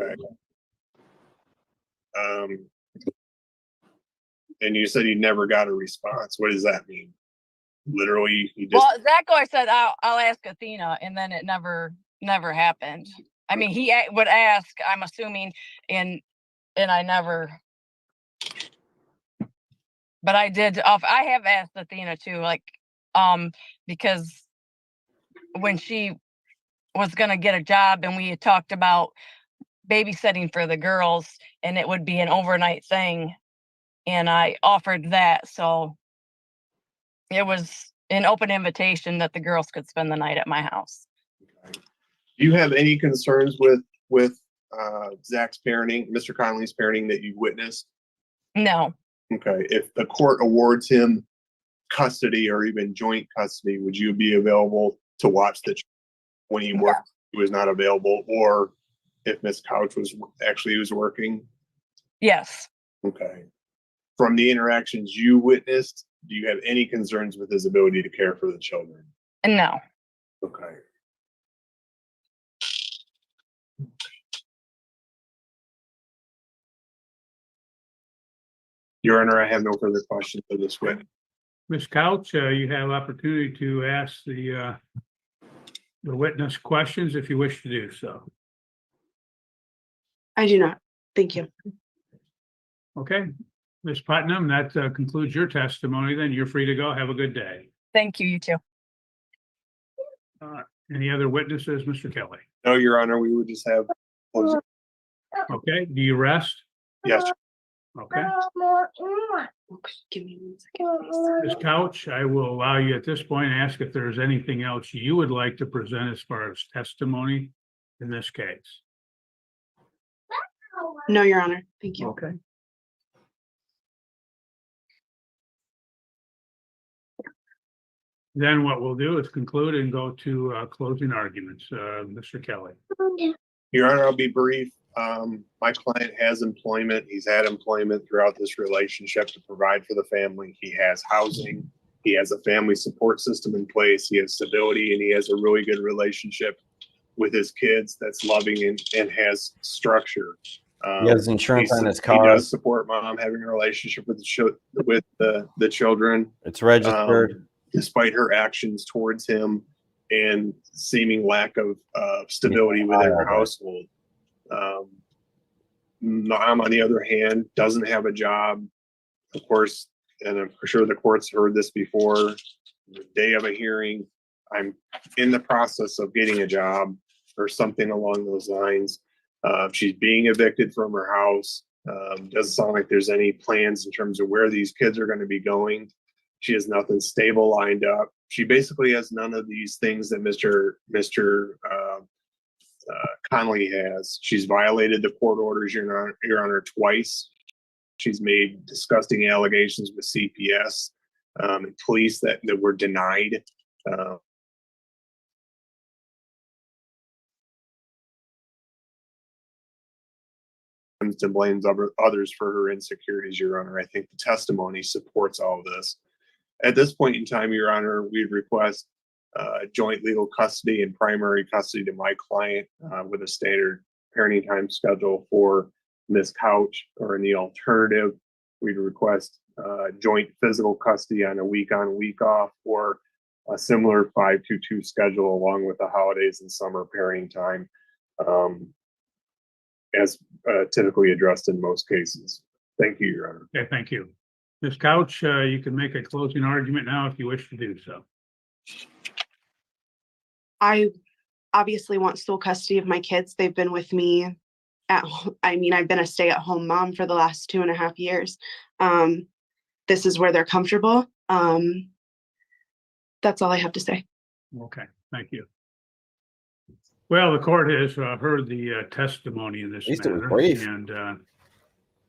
Okay. And you said you never got a response. What does that mean? Literally, you just Well, Zach always said I'll ask Athena, and then it never happened. I mean, he would ask. I'm assuming, and I never. But I did. I have asked Athena too, like, because when she was gonna get a job, and we had talked about babysitting for the girls, and it would be an overnight thing, and I offered that, so it was an open invitation that the girls could spend the night at my house. do you have any concerns with Zach's parenting, Mr. Connolly's parenting that you witnessed? No. Okay. If the court awards him custody or even joint custody, would you be available to watch when he worked? He was not available, or if Miss Couch was working? Yes. Okay. From the interactions you witnessed, do you have any concerns with his ability to care for the children? No. Okay. Your Honor, I have no further questions for this witness. Ms. Couch, you have opportunity to ask the witness questions if you wish to do so. I do not. Thank you. Okay. Ms. Putnam, that concludes your testimony. Then you're free to go. Have a good day. Thank you. You too. Any other witnesses, Mr. Kelly? No, Your Honor, we would just have. Okay. Do you rest? Yes. Okay. Give me 1 second, please. Ms. Couch, I will allow you at this point to ask if there's anything else you would like to present as far as testimony in this case. No, Your Honor. Thank you. Okay. Then what we'll do is conclude and go to closing arguments. Mr. Kelly. Your Honor, I'll be brief. My client has employment. He's had employment throughout this relationship to provide for the family. He has housing. He has a family support system in place. He has stability, and he has a really good relationship with his kids that's loving and has structure. He has insurance on his He car. does support mom having a relationship with the children. It's registered. Despite her actions towards him and seeming lack of stability within her household. Mom, on the other hand, doesn't have a job. Of course, and I'm sure the court's heard this before, the day of a hearing, I'm in the process of getting a job or something along those lines. She's being evicted from her house. Doesn't sound like there's any plans in terms of where these kids are going to be going. She has nothing stable lined up. She basically has none of these things that Mr. Connolly has. She's violated the court orders, Your Honor, twice. She's made disgusting allegations with CPS and police that were denied. And blames others for her insecurities, Your Honor. I think the testimony supports all of this. At this point in time, Your Honor, we'd request joint legal custody and primary custody to my client with a standard parenting time schedule for Ms. Couch, or in the alternative, we'd request joint physical custody on a week on, week off, or a similar 5-2-2 schedule along with the holidays and summer parenting time as typically addressed in most cases. Thank you, Your Honor. Okay, thank you. Ms. Couch, you can make a closing argument now if you wish to do so. I obviously want sole custody of my kids. They've been with me I've been a stay-at-home mom for the last 2.5 years. This is where they're comfortable. That's all I have to say. Okay, thank you. Well, the court has heard the testimony in this At least it was matter, brief. and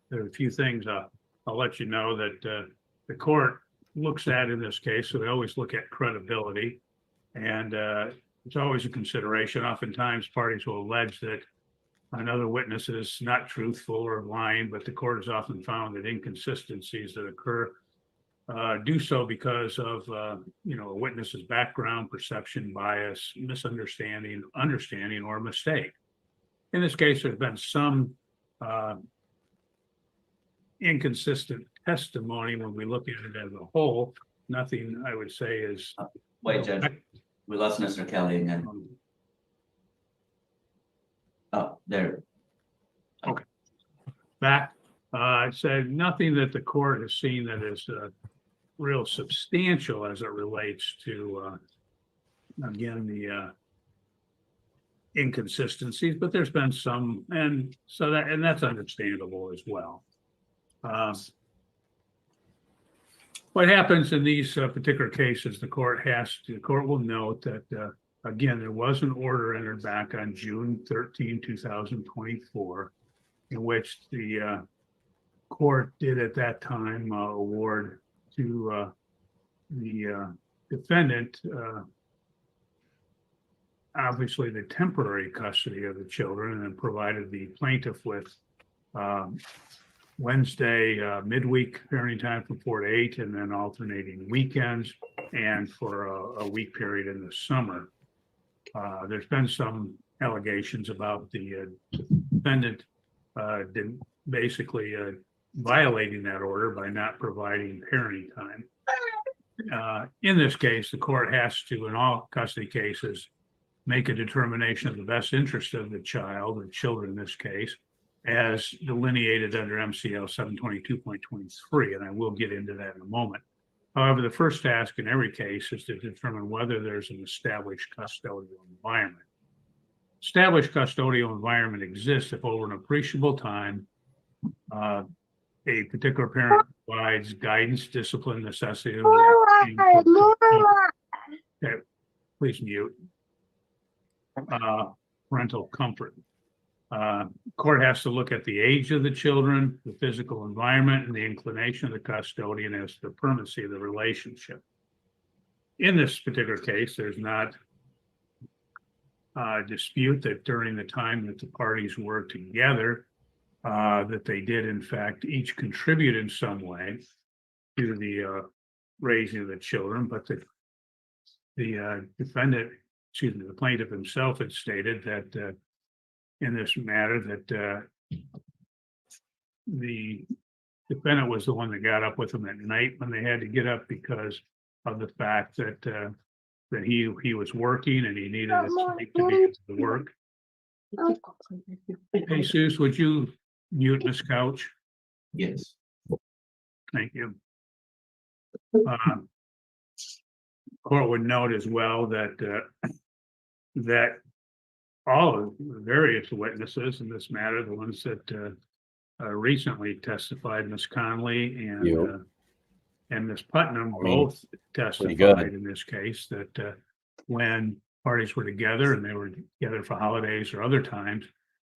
there are a few things I'll let you know that the court looks at in this case. So they always look at credibility, and it's always a consideration. Oftentimes, parties will allege that another witness is not truthful or lying, but the court has often found that inconsistencies that occur do so because of a witness's background, perception, bias, misunderstanding, understanding, or mistake. In this case, there's been some inconsistent testimony when we look at it as a whole. Nothing I would say is. Wait, Judge, we lost Mr. Kelly again. Oh, there. Okay. Back, I said nothing that the court has seen that is real substantial as it relates to, again, the inconsistencies, but there's been some, and that's understandable as well. What happens in these particular cases, the court will note that, again, there was an order entered back on June 13, 2024, in which the court did at that time award to the defendant, obviously the temporary custody of the children, and provided the plaintiff with Wednesday midweek parenting time from 4 to 8, and then alternating weekends, and for a week period in the summer. There's been some allegations about the defendant basically violating that order by not providing parenting time. In this case, the court has to, in all custody cases, make a determination of the best interest of the child or children in this case, as delineated under MCL 722.23, and I will get into that in a moment. However, the first task in every case is to determine whether there's an established custodial environment. Established custodial environment exists if over an appreciable time, a particular parent provides guidance, discipline, necessity, okay, please mute. Parental comfort. Court has to look at the age of the children, the physical environment, and the inclination of the custodian as to the permanency of the relationship. In this particular case, there's not a dispute that during the time that the parties were together, that they did in fact each contribute in some way to the raising of the children, but the defendant, excuse me, the plaintiff himself had stated that in this matter that the defendant was the one that got up with them at night when they had to get up because of the fact that that he was working and he needed to sleep to get to work. Hey, Jesus, would you mute Miss Couch? Yes. Thank you. Court would note as well that that all of the various witnesses in this matter, the ones that recently testified, Ms. Conley and Ms. Putnam, both testified in this case that when parties were together and they were together for holidays or other times,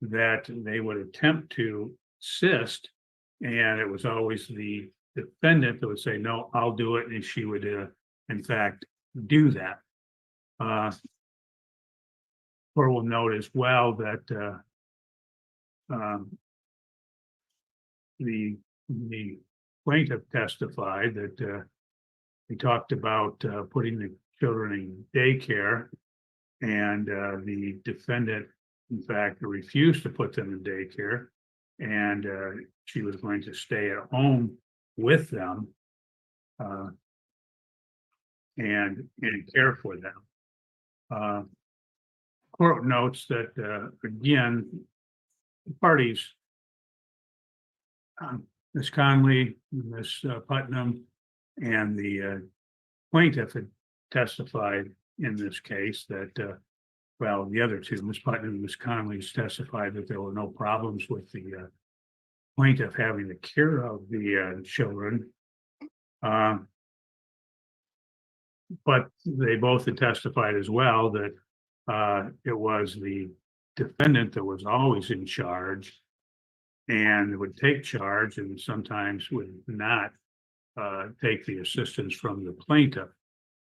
that they would attempt to assist, and it was always the defendant that would say, no, I'll do it, and she would in fact do that. Or will note as well that the plaintiff testified that he talked about putting the children in daycare, and the defendant in fact refused to put them in daycare, and she was going to stay at home with them and care for them. Court notes that again, the parties, Ms. Conley, Ms. Putnam, and the plaintiff had testified in this case that, well, the other two, Ms. Putnam and Ms. Conley, testified that there were no problems with the plaintiff having the care of the children. But they both had testified as well that it was the defendant that was always in charge and would take charge and sometimes would not take the assistance from the plaintiff.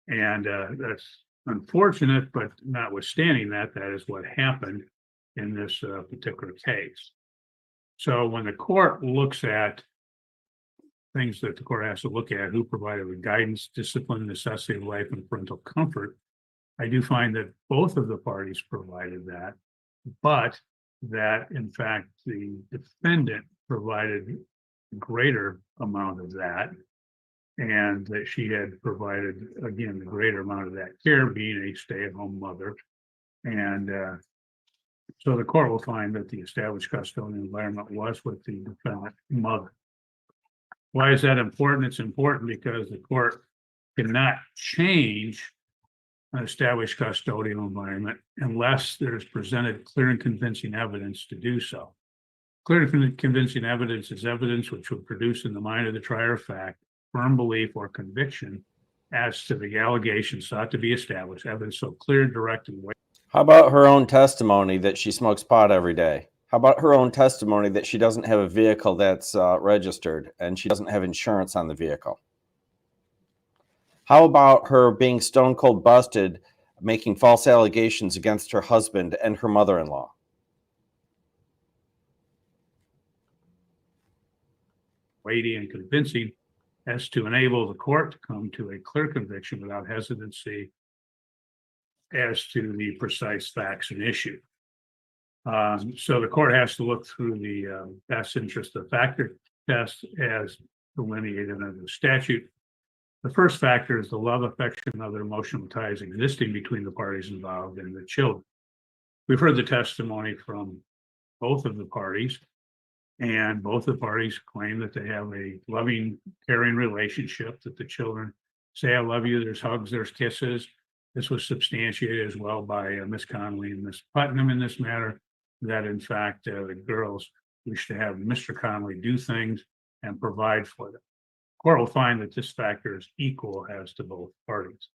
And that's unfortunate, but notwithstanding that, that is what happened in this particular case. So when the court looks at things that the court has to look at, who provided the guidance, discipline, necessity of life, and parental comfort, I do find that both of the parties provided that, but that in fact the defendant provided a greater amount of that, and that she had provided, again, the greater amount of that care, being a stay-at-home mother. And so the court will find that the established custodial environment was with the defendant mother. Why is that important? It's important because the court cannot change an established custodial environment unless there's presented clear and convincing evidence to do so. Clear and convincing evidence is evidence which would produce in the mind of the trier of fact firm belief or conviction as to the allegations sought to be established, evidence so clear, direct, and weighty. How about her own testimony that she smokes pot every day? How about her own testimony that she doesn't have a vehicle that's registered and she doesn't have insurance on the vehicle? How about her being stone cold busted, making false allegations against her husband and her mother-in-law? Weighty and convincing as to enable the court to come to a clear conviction without hesitancy as to the precise facts and issue. So the court has to look through the best interest of factor test as delineated under the statute. The first factor is the love, affection, and other emotional ties existing between the parties involved and the children. We've heard the testimony from both of the parties, and both the parties claim that they have a loving, caring relationship, that the children say, I love you, there's hugs, there's kisses. This was substantiated as well by Ms. Conley and Ms. Putnam in this matter, that in fact the girls wish to have Mr. Conley do things and provide for them. The court will find that this factor is equal as to both parties.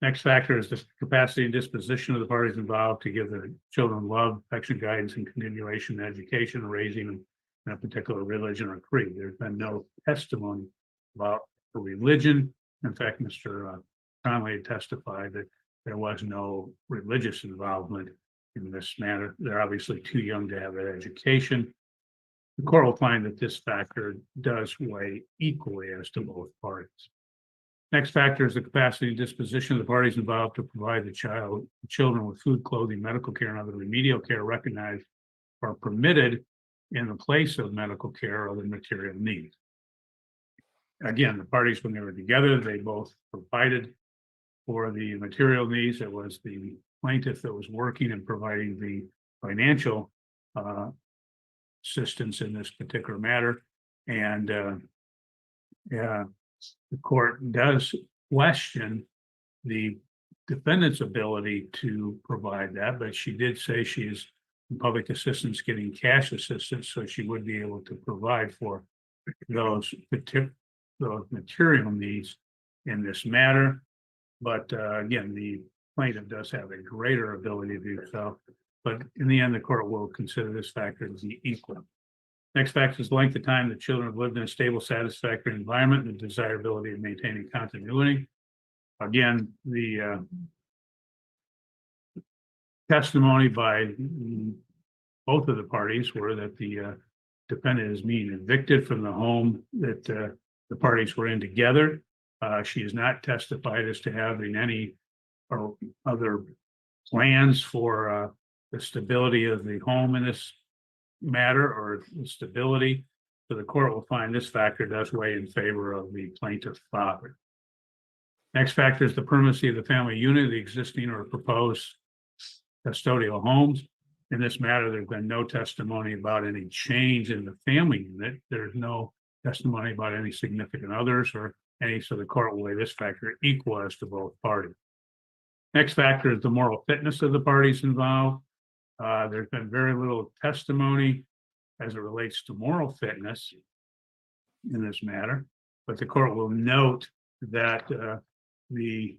Next factor is the capacity and disposition of the parties involved to give the children love, affection, guidance, and continuation in education, raising them in a particular religion or creed. There's been no testimony about the religion. In fact, Mr. Conley testified that there was no religious involvement in this matter. They're obviously too young to have that education. The court will find that this factor does weigh equally as to both parties. Next factor is the capacity and disposition of the parties involved to provide the children with food, clothing, medical care, and other remedial care recognized or permitted in the place of medical care or other material needs. Again, the parties, when they were together, they both provided for the material needs. It was the plaintiff that was working and providing the financial assistance in this particular matter. And the court does question the defendant's ability to provide that, but she did say she is in public assistance getting cash assistance, so she would be able to provide for those material needs in this matter. But again, the plaintiff does have a greater ability to do so. But in the end, the court will consider this factor to be equal. Next factor is the length of time the children have lived in a stable, satisfactory environment and the desirability of maintaining continuity. Again, the testimony by both of the parties were that the defendant is being evicted from the home that the parties were in together. She has not testified as to having any or other plans for the stability of the home in this matter or the stability. So the court will find this factor does weigh in favor of the plaintiff's father. Next factor is the permanency of the family unit, the existing or proposed custodial homes. In this matter, there's been no testimony about any change in the family unit. There's no testimony about any significant others or So the court will weigh this factor equal as to both parties. Next factor is the moral fitness of the parties involved. There's been very little testimony as it relates to moral fitness in this matter, but the court will note that the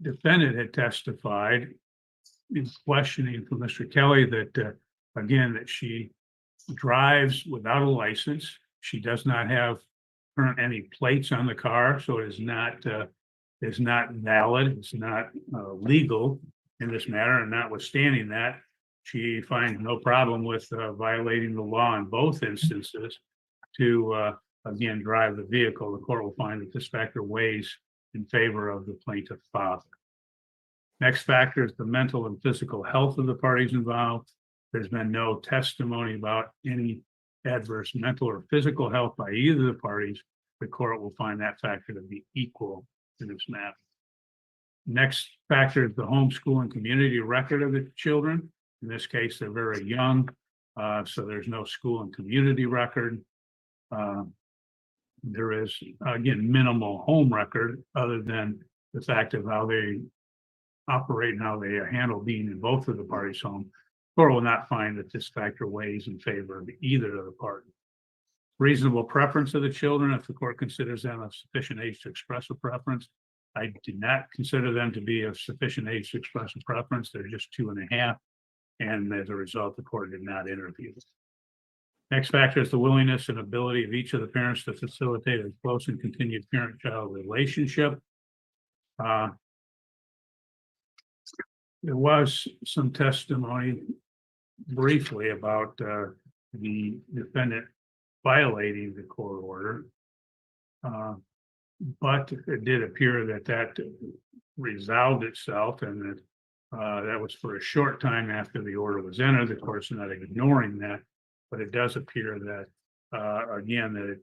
defendant had testified in questioning from Mr. Kelly that, again, that she drives without a license. She does not have any plates on the car, so it is not valid. It's not legal in this matter. And notwithstanding that, she finds no problem with violating the law in both instances to again drive the vehicle. The court will find that this factor weighs in favor of the plaintiff father. Next factor is the mental and physical health of the parties involved. There's been no testimony about any adverse mental or physical health by either of the parties. The court will find that factor to be equal in this matter. Next factor is the homeschool and community record of the children. In this case, they're very young, so there's no school and community record. There is, again, minimal home record other than the fact of how they operate and how they handle being in both of the parties' home. The court will not find that this factor weighs in favor of either of the parties. Reasonable preference of the children, if the court considers them of sufficient age to express a preference. I do not consider them to be of sufficient age to express a preference. They're just 2.5. And as a result, the court did not interview them. Next factor is the willingness and ability of each of the parents to facilitate a close and continued parent-child relationship. There was some testimony briefly about the defendant violating the court order. But it did appear that resolved itself, and that that was for a short time after the order was entered. The court's not ignoring that, but it does appear that, again, that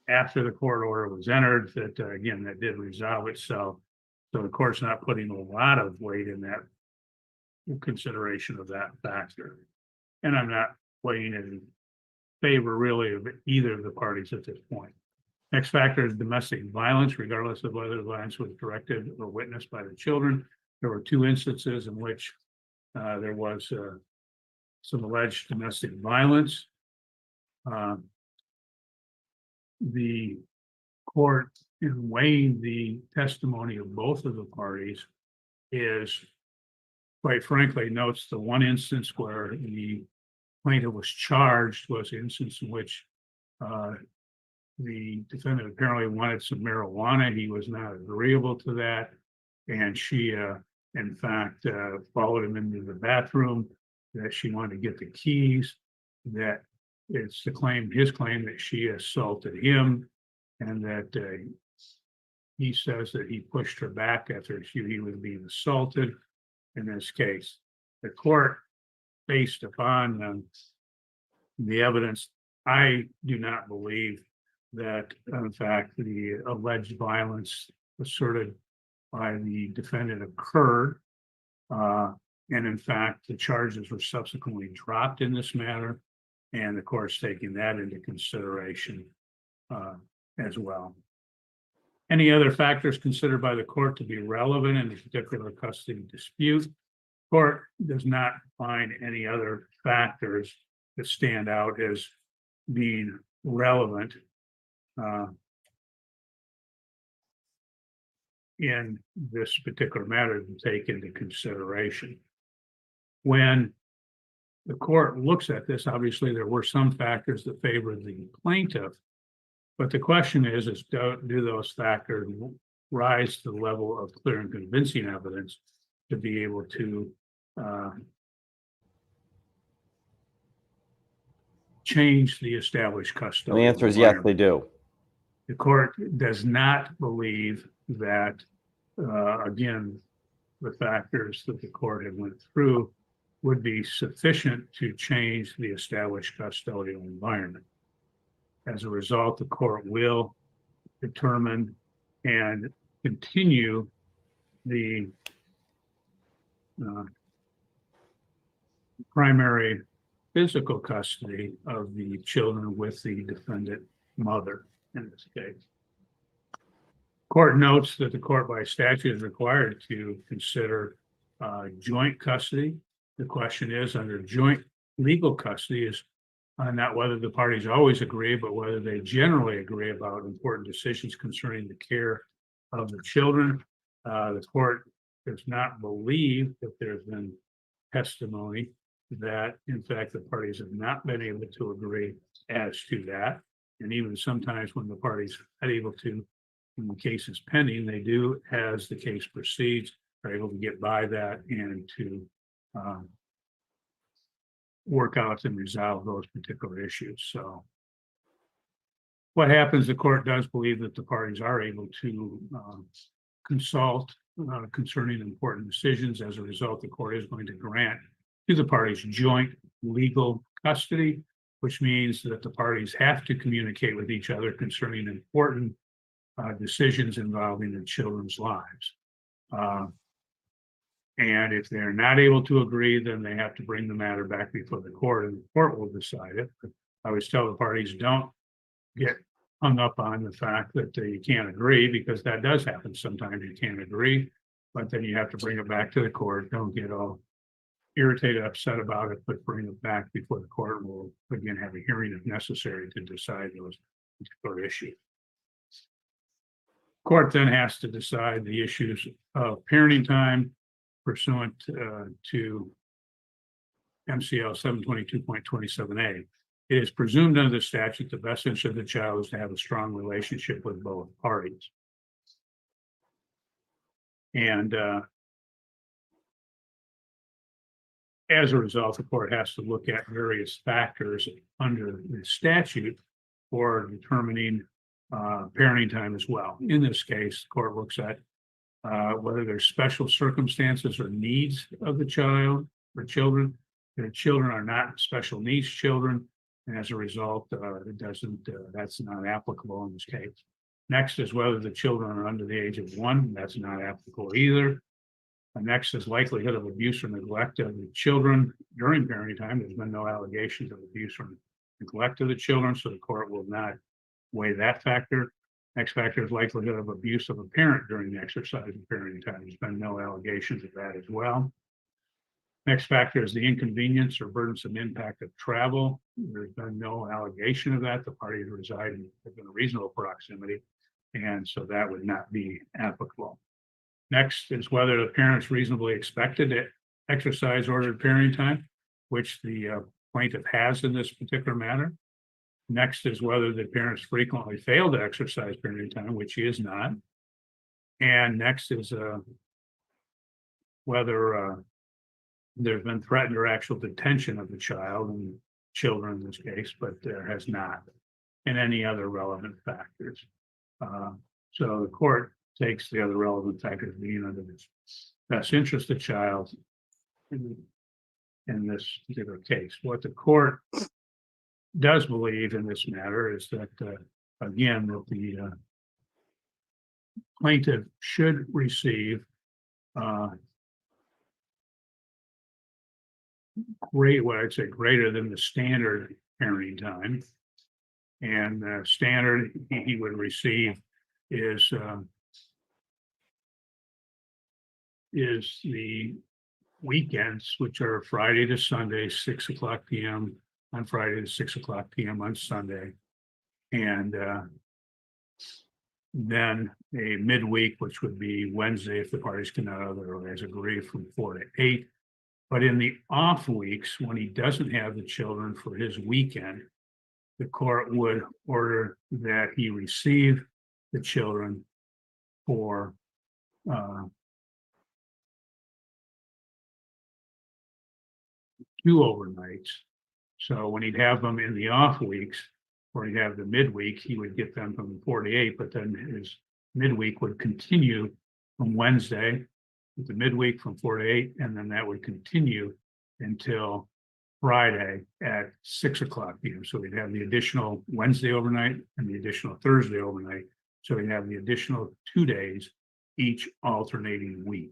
after the court order was entered, that again, that did resolve itself. So the court's not putting a lot of weight in that consideration of that factor. And I'm not weighing it in favor really of either of the parties at this point. Next factor is domestic violence, regardless of whether the violence was directed or witnessed by the children. There were 2 instances in which there was some alleged domestic violence. The court, in weighing the testimony of both of the parties, is quite frankly notes the one instance where the plaintiff was charged was the instance in which the defendant apparently wanted some marijuana. He was not agreeable to that. And she, in fact, followed him into the bathroom, that she wanted to get the keys, that it's his claim that she assaulted him, and that he says that he pushed her back after he was being assaulted in this case. The court, based upon the evidence, I do not believe that, in fact, the alleged violence asserted by the defendant occurred. And in fact, the charges were subsequently dropped in this matter, and the court's taking that into consideration as well. Any other factors considered by the court to be relevant in a particular custody dispute? Court does not find any other factors that stand out as being relevant in this particular matter to take into consideration. When the court looks at this, obviously there were some factors that favored the plaintiff, but the question is do those factors rise to the level of clear and convincing evidence to be able to change the established custody? And the answer is yes, they do. The court does not believe that, again, the factors that the court had went through would be sufficient to change the established custodial environment. As a result, the court will determine and continue the primary physical custody of the children with the defendant mother in this case. Court notes that the court by statute is required to consider joint custody. The question is, under joint legal custody is not whether the parties always agree, but whether they generally agree about important decisions concerning the care of the children. The court does not believe that there's been testimony that, in fact, the parties have not been able to agree as to that. And even sometimes when the parties are able to, when the case is pending, they do, as the case proceeds, are able to get by that and to work out and resolve those particular issues. So what happens, the court does believe that the parties are able to consult concerning important decisions. As a result, the court is going to grant to the parties joint legal custody, which means that the parties have to communicate with each other concerning important decisions involving the children's lives. And if they're not able to agree, then they have to bring the matter back before the court, and the court will decide it. But I always tell the parties, don't get hung up on the fact that you can't agree, because that does happen. Sometimes you can't agree, but then you have to bring it back to the court. Don't get all irritated, upset about it, but bring it back before the court. Will again have a hearing if necessary to decide those particular issues. Court then has to decide the issues of parenting time pursuant to MCL 722.27A. It is presumed under the statute the best interest of the child is to have a strong relationship with both parties. And as a result, the court has to look at various factors under the statute for determining parenting time as well. In this case, the court looks at whether there's special circumstances or needs of the child or children. The children are not special needs children, and as a result, it doesn't. That's not applicable in this case. Next is whether the children are under the age of 1. That's not applicable either. Next is likelihood of abuse or neglect of the children during parenting time. There's been no allegations of abuse or neglect of the children, so the court will not weigh that factor. Next factor is likelihood of abuse of a parent during the exercise of parenting time. There's been no allegations of that as well. Next factor is the inconvenience or burdensome impact of travel. There's been no allegation of that. The parties reside in a reasonable proximity, and so that would not be applicable. Next is whether the parents reasonably expected to exercise ordered parenting time, which the plaintiff has in this particular matter. Next is whether the parents frequently fail to exercise parenting time, which he is not. And next is whether there's been threatened or actual detention of the child and children in this case, but there has not, and any other relevant factors. So the court takes the other relevant factors being under the best interest of the child in this particular case. What the court does believe in this matter is that, again, that the plaintiff should receive what I'd say greater than the standard parenting time. And standard he would receive is the weekends, which are Friday to Sunday, 6 o'clock p.m. on Friday to 6 o'clock p.m. on Sunday. And then a midweek, which would be Wednesday if the parties cannot otherwise agree, from 4 to 8. But in the off weeks, when he doesn't have the children for his weekend, the court would order that he receive the children for 2 overnights. So when he'd have them in the off weeks, or he'd have the midweek, he would get them from 4 to 8, but then his midweek would continue from Wednesday, with the midweek from 4 to 8, and then that would continue until Friday at 6 o'clock p.m. So we'd have the additional Wednesday overnight and the additional Thursday overnight. So we'd have the additional 2 days each alternating week.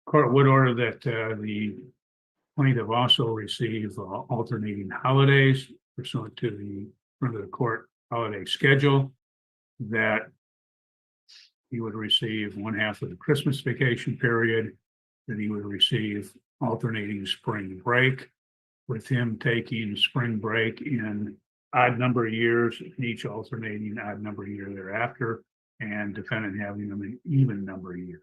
Court would order that the plaintiff also receive alternating holidays pursuant to the front of the court holiday schedule, that he would receive 1/2 of the Christmas vacation period, that he would receive alternating spring break, with him taking spring break in odd number of years, and each alternating odd number of year thereafter, and defendant having them an even number of years.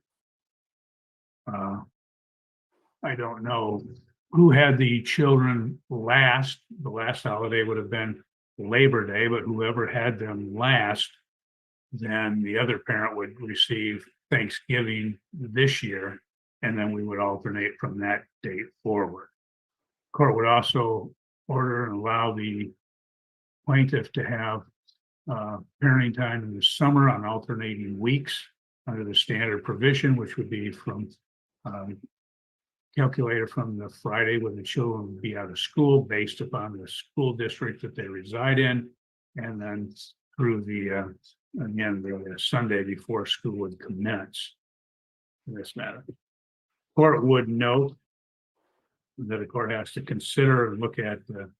I don't know who had the children last. The last holiday would have been Labor Day, but whoever had them last, then the other parent would receive Thanksgiving this year, and then we would alternate from that date forward. Court would also order and allow the plaintiff to have parenting time in the summer on alternating weeks under the standard provision, which would be from calculated from the Friday when the children would be out of school based upon the school district that they reside in, and then through the again, the Sunday before school would commence in this matter. Court would note that a court has to consider and look at the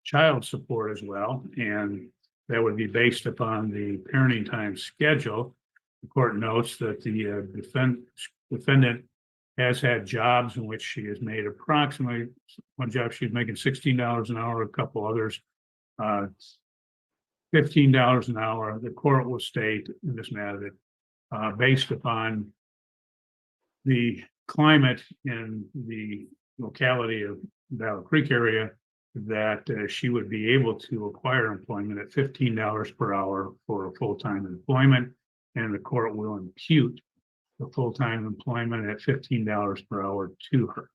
child support as well, and that would be based upon the parenting time schedule. The court notes that the defendant has had jobs in which she has made approximately, one job she's making $16 an hour, a couple others $15 an hour. The court will state in this matter that based upon the climate in the locality of Battle Creek area, that she would be able to acquire employment at $15 per hour for a full-time employment, and the court will impute the full-time employment at $15 per hour to her.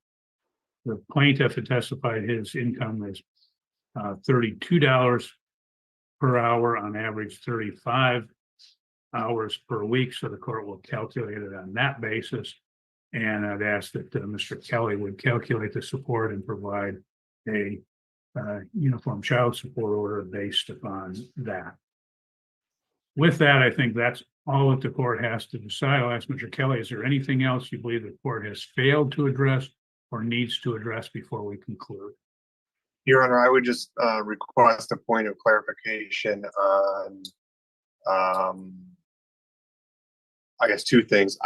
The plaintiff had testified his income is $32 per hour, on average 35 hours per week, so the court will calculate it on that basis. And I'd ask that Mr. Kelly would calculate the support and provide a uniform child support order based upon that. With that, I think that's all that the court has to decide. I'll ask Mr. Kelly, is there anything else you believe the court has failed to address or needs to address before we conclude? Your Honor, I would just request a point of clarification on, I guess, two things.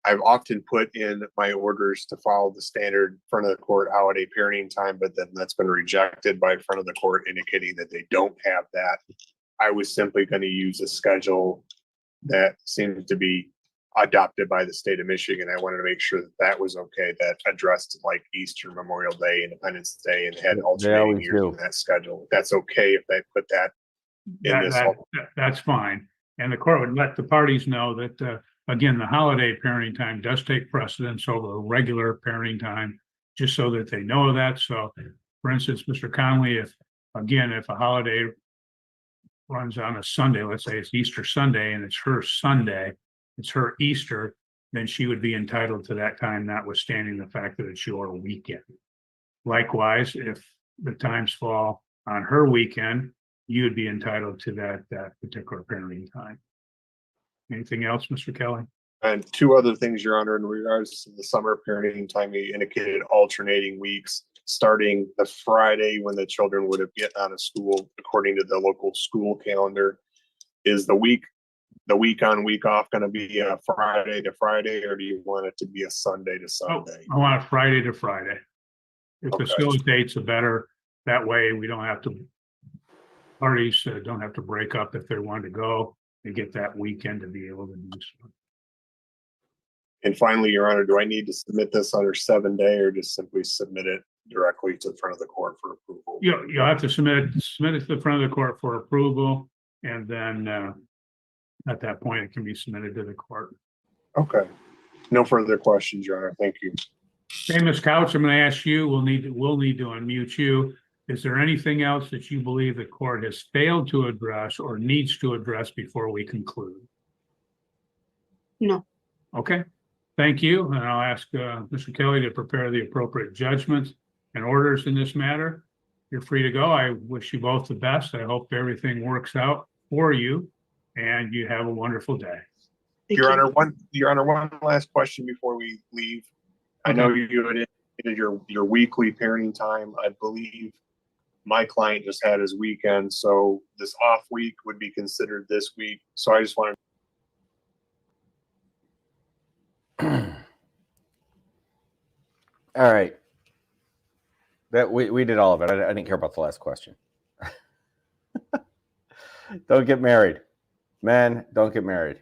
I've often put in my orders to follow the standard front of the court holiday parenting time, but then that's been rejected by front of the court indicating that they don't have that. I was simply going to use a schedule that seems to be adopted by the state of Michigan. I wanted to make sure that that was okay, that addressed like Easter, Memorial Day, Independence Day, and had alternating years in that schedule. That's okay if they put that in this. That's fine. And the court would let the parties know that, again, the holiday parenting time does take precedence over regular parenting time, just so that they know that. So, for instance, Mr. Conley, if a holiday runs on a Sunday, let's say it's Easter Sunday and it's her Sunday, it's her Easter, then she would be entitled to that time, notwithstanding the fact that it's your weekend. Likewise, if the times fall on her weekend, you would be entitled to that particular parenting time. Anything else, Mr. Kelly? And two other things, Your Honor, in regards to the summer parenting time, you indicated alternating weeks, starting the Friday when the children would have get out of school, according to the local school calendar. Is the week on, week off going to be a Friday to Friday, or do you want it to be a Sunday to Sunday? I want a Friday to Friday. It facilitates a better, that way we don't have to, parties don't have to break up if they want to go. They get that weekend to be able to do so. And finally, Your Honor, do I need to submit this under 7-day or just simply submit it directly to the front of the court for approval? You'll have to submit it to the front of the court for approval, and then at that point it can be submitted to the court. Okay. No further questions, Your Honor. Thank you. Okay, Ms. Couch, I'm going to ask you, we'll need to unmute you. Is there anything else that you believe the court has failed to address or needs to address before we conclude? No. Okay, thank you. And I'll ask Mr. Kelly to prepare the appropriate judgments and orders in this matter. You're free to go. I wish you both the best. I hope everything works out for you and you have a wonderful day. Your Honor, one last question before we leave. I know you had your weekly parenting time. I believe my client just had his weekend, so this off week would be considered this week. So I just wanted. All right. That we did all of it. I didn't care about the last question. Don't get married. Men, don't get married.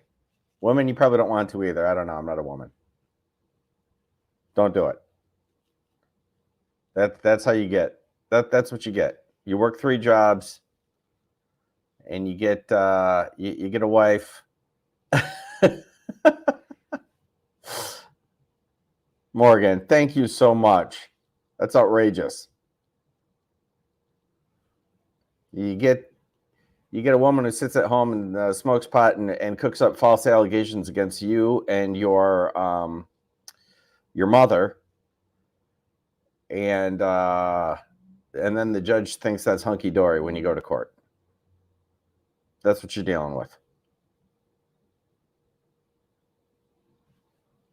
Women, you probably don't want to either. I don't know. I'm not a woman. Don't do it. That's how you get. That's what you get. You work 3 jobs, and you get you get a wife. Morgan, thank you so much. That's outrageous. You get a woman who sits at home and smokes pot and cooks up false allegations against you and your mother, and then the judge thinks that's hunky dory when you go to court. That's what you're dealing with.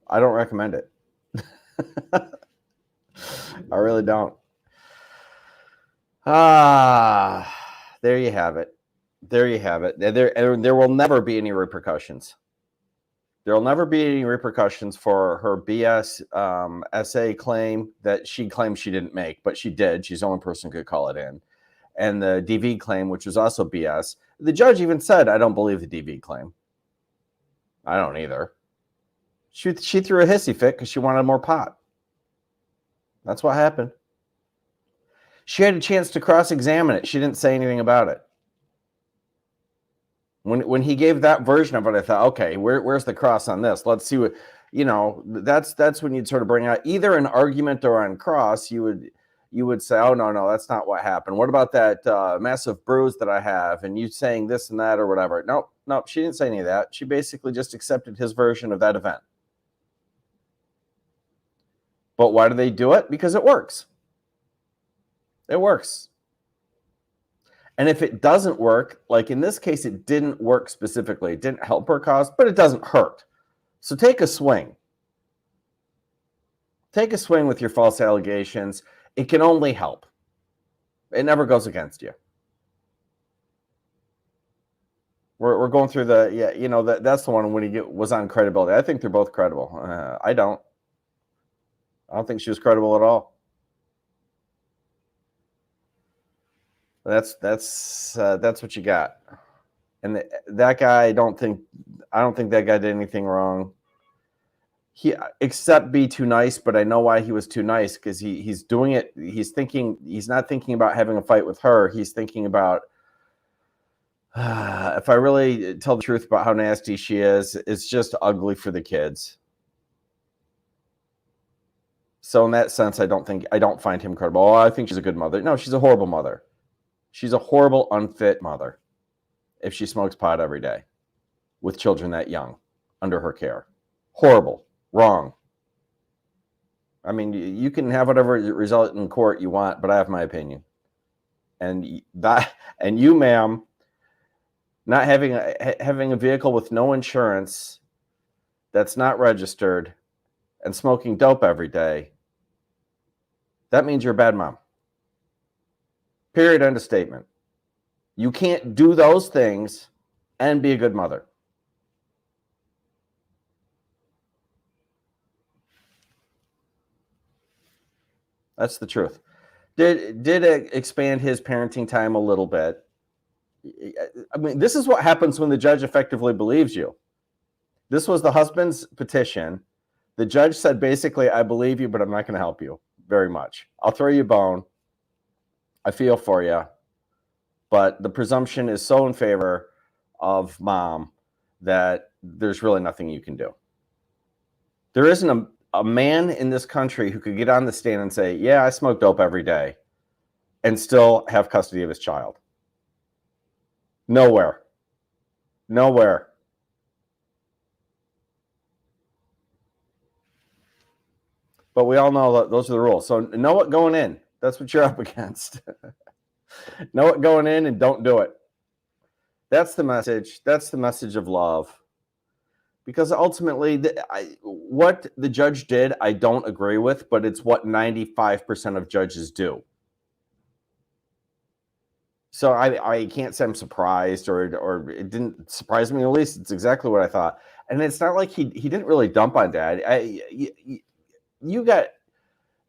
I don't recommend it. I really don't. There you have it. There you have it. There will never be any repercussions. There will never be any repercussions for her BS essay claim that she claims she didn't make, but she did. She's the only person who could call it in. And the DV claim, which was also BS. The judge even said, I don't believe the DV claim. I don't either. She threw a hissy fit because she wanted more pot. That's what happened. She had a chance to cross-examine it. She didn't say anything about it. When he gave that version of it, I thought, okay, where's the cross on this? Let's see what, that's when you'd sort of bring out either an argument or on cross, you would say, oh, no, that's not what happened. What about that massive bruise that I have? And you saying this and that or whatever. Nope, she didn't say any of that. She basically just accepted his version of that event. But why do they do it? Because it works. It works. And if it doesn't work, like in this case, it didn't work specifically. It didn't help her cause, but it doesn't hurt. So take a swing. Take a swing with your false allegations. It can only help. It never goes against you. We're going through that's the one when he was on credibility. I think they're both credible. I don't think she was credible at all. That's what you got. And that guy, I don't think that guy did anything wrong. Except be too nice, but I know why he was too nice, because he's doing it. He's not thinking about having a fight with her. He's thinking about if I really tell the truth about how nasty she is, it's just ugly for the kids. So in that sense, I don't find him credible. Oh, I think she's a good mother. No, she's a horrible mother. She's a horrible, unfit mother if she smokes pot every day with children that young under her care. Horrible. Wrong. I mean, you can have whatever result in court you want, but I have my opinion. And you, ma'am, not having a vehicle with no insurance that's not registered and smoking dope every day, that means you're a bad mom. Period. End of statement. You can't do those things and be a good mother. That's the truth. Did it expand his parenting time a little bit? I mean, this is what happens when the judge effectively believes you. This was the husband's petition. The judge said, basically, I believe you, but I'm not going to help you very much. I'll throw you a bone. I feel for you. But the presumption is so in favor of mom that there's really nothing you can do. There isn't a man in this country who could get on the stand and say, yeah, I smoke dope every day and still have custody of his child. Nowhere. But we all know that those are the rules. So know it going in. That's what you're up against. Know it going in and don't do it. That's the message. That's the message of love. because ultimately what the judge did, I don't agree with, but it's what 95% of judges do. So I can't say I'm surprised or it didn't surprise me. At least it's exactly what I thought. And it's not like he didn't really dump on Dad. You got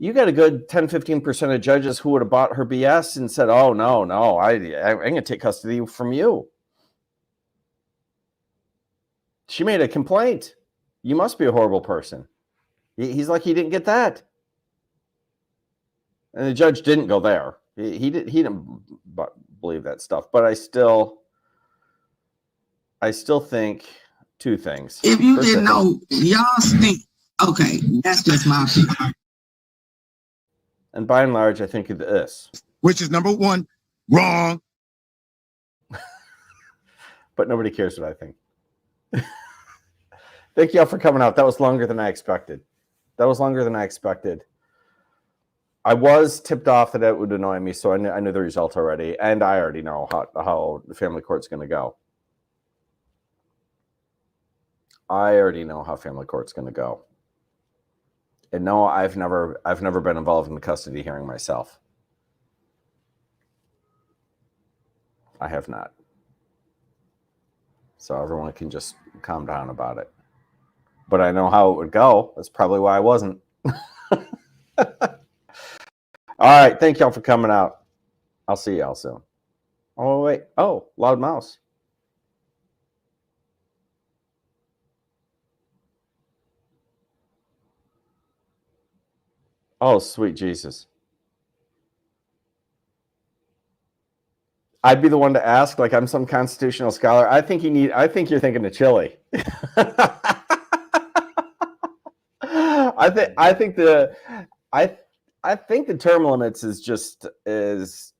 a good 10-15% of judges who would have bought her BS and said, "Oh no, I'm gonna take custody from you." She made a complaint. You must be a horrible person. He's like, he didn't get that, and the judge didn't go there. He didn't believe that stuff. But I still think two things. If you First, didn't know, y'all stink. Okay, that's just my opinion. and by and large, I think of this. Which is number one, wrong. But nobody cares what I think. Thank y'all for coming out. That was longer than I expected. I was tipped off that it would annoy me, so I knew the result already, and I already know how the family court's going to go. And no, I've never been involved in the custody hearing myself. I have not. So everyone can just calm down about it. But I know how it would go. That's probably why I wasn't. All right. Thank y'all for coming out. I'll see y'all soon. Oh, wait. Oh, loud mouse. Oh, sweet Jesus. I'd be the one to ask, like I'm some constitutional scholar. I think you're thinking of chili. I think the term limits is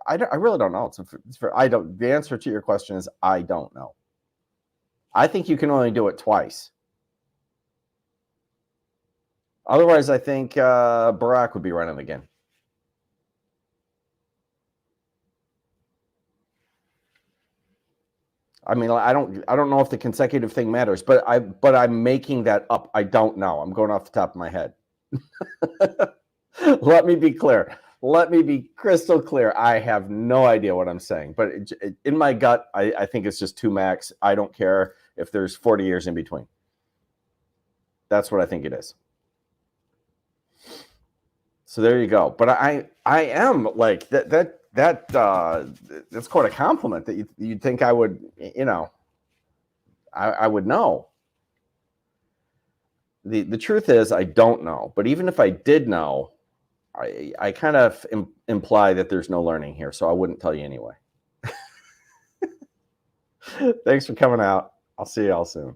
I really don't know. The answer to your question is I don't know. I think you can only do it twice. Otherwise, I think Barack would be running again. I mean, I don't know if the consecutive thing matters, but I'm making that up. I don't know. I'm going off the top of my head. Let me be clear. Let me be crystal clear. I have no idea what I'm saying, but in my gut, I think it's just 2 max. I don't care if there's 40 years in between. That's what I think it is. So there you go. But I am like that's quite a compliment that you'd think I would, I would know. The truth is I don't know. But even if I did know, I kind of imply that there's no learning here, so I wouldn't tell you anyway. Thanks for coming out. I'll see y'all soon.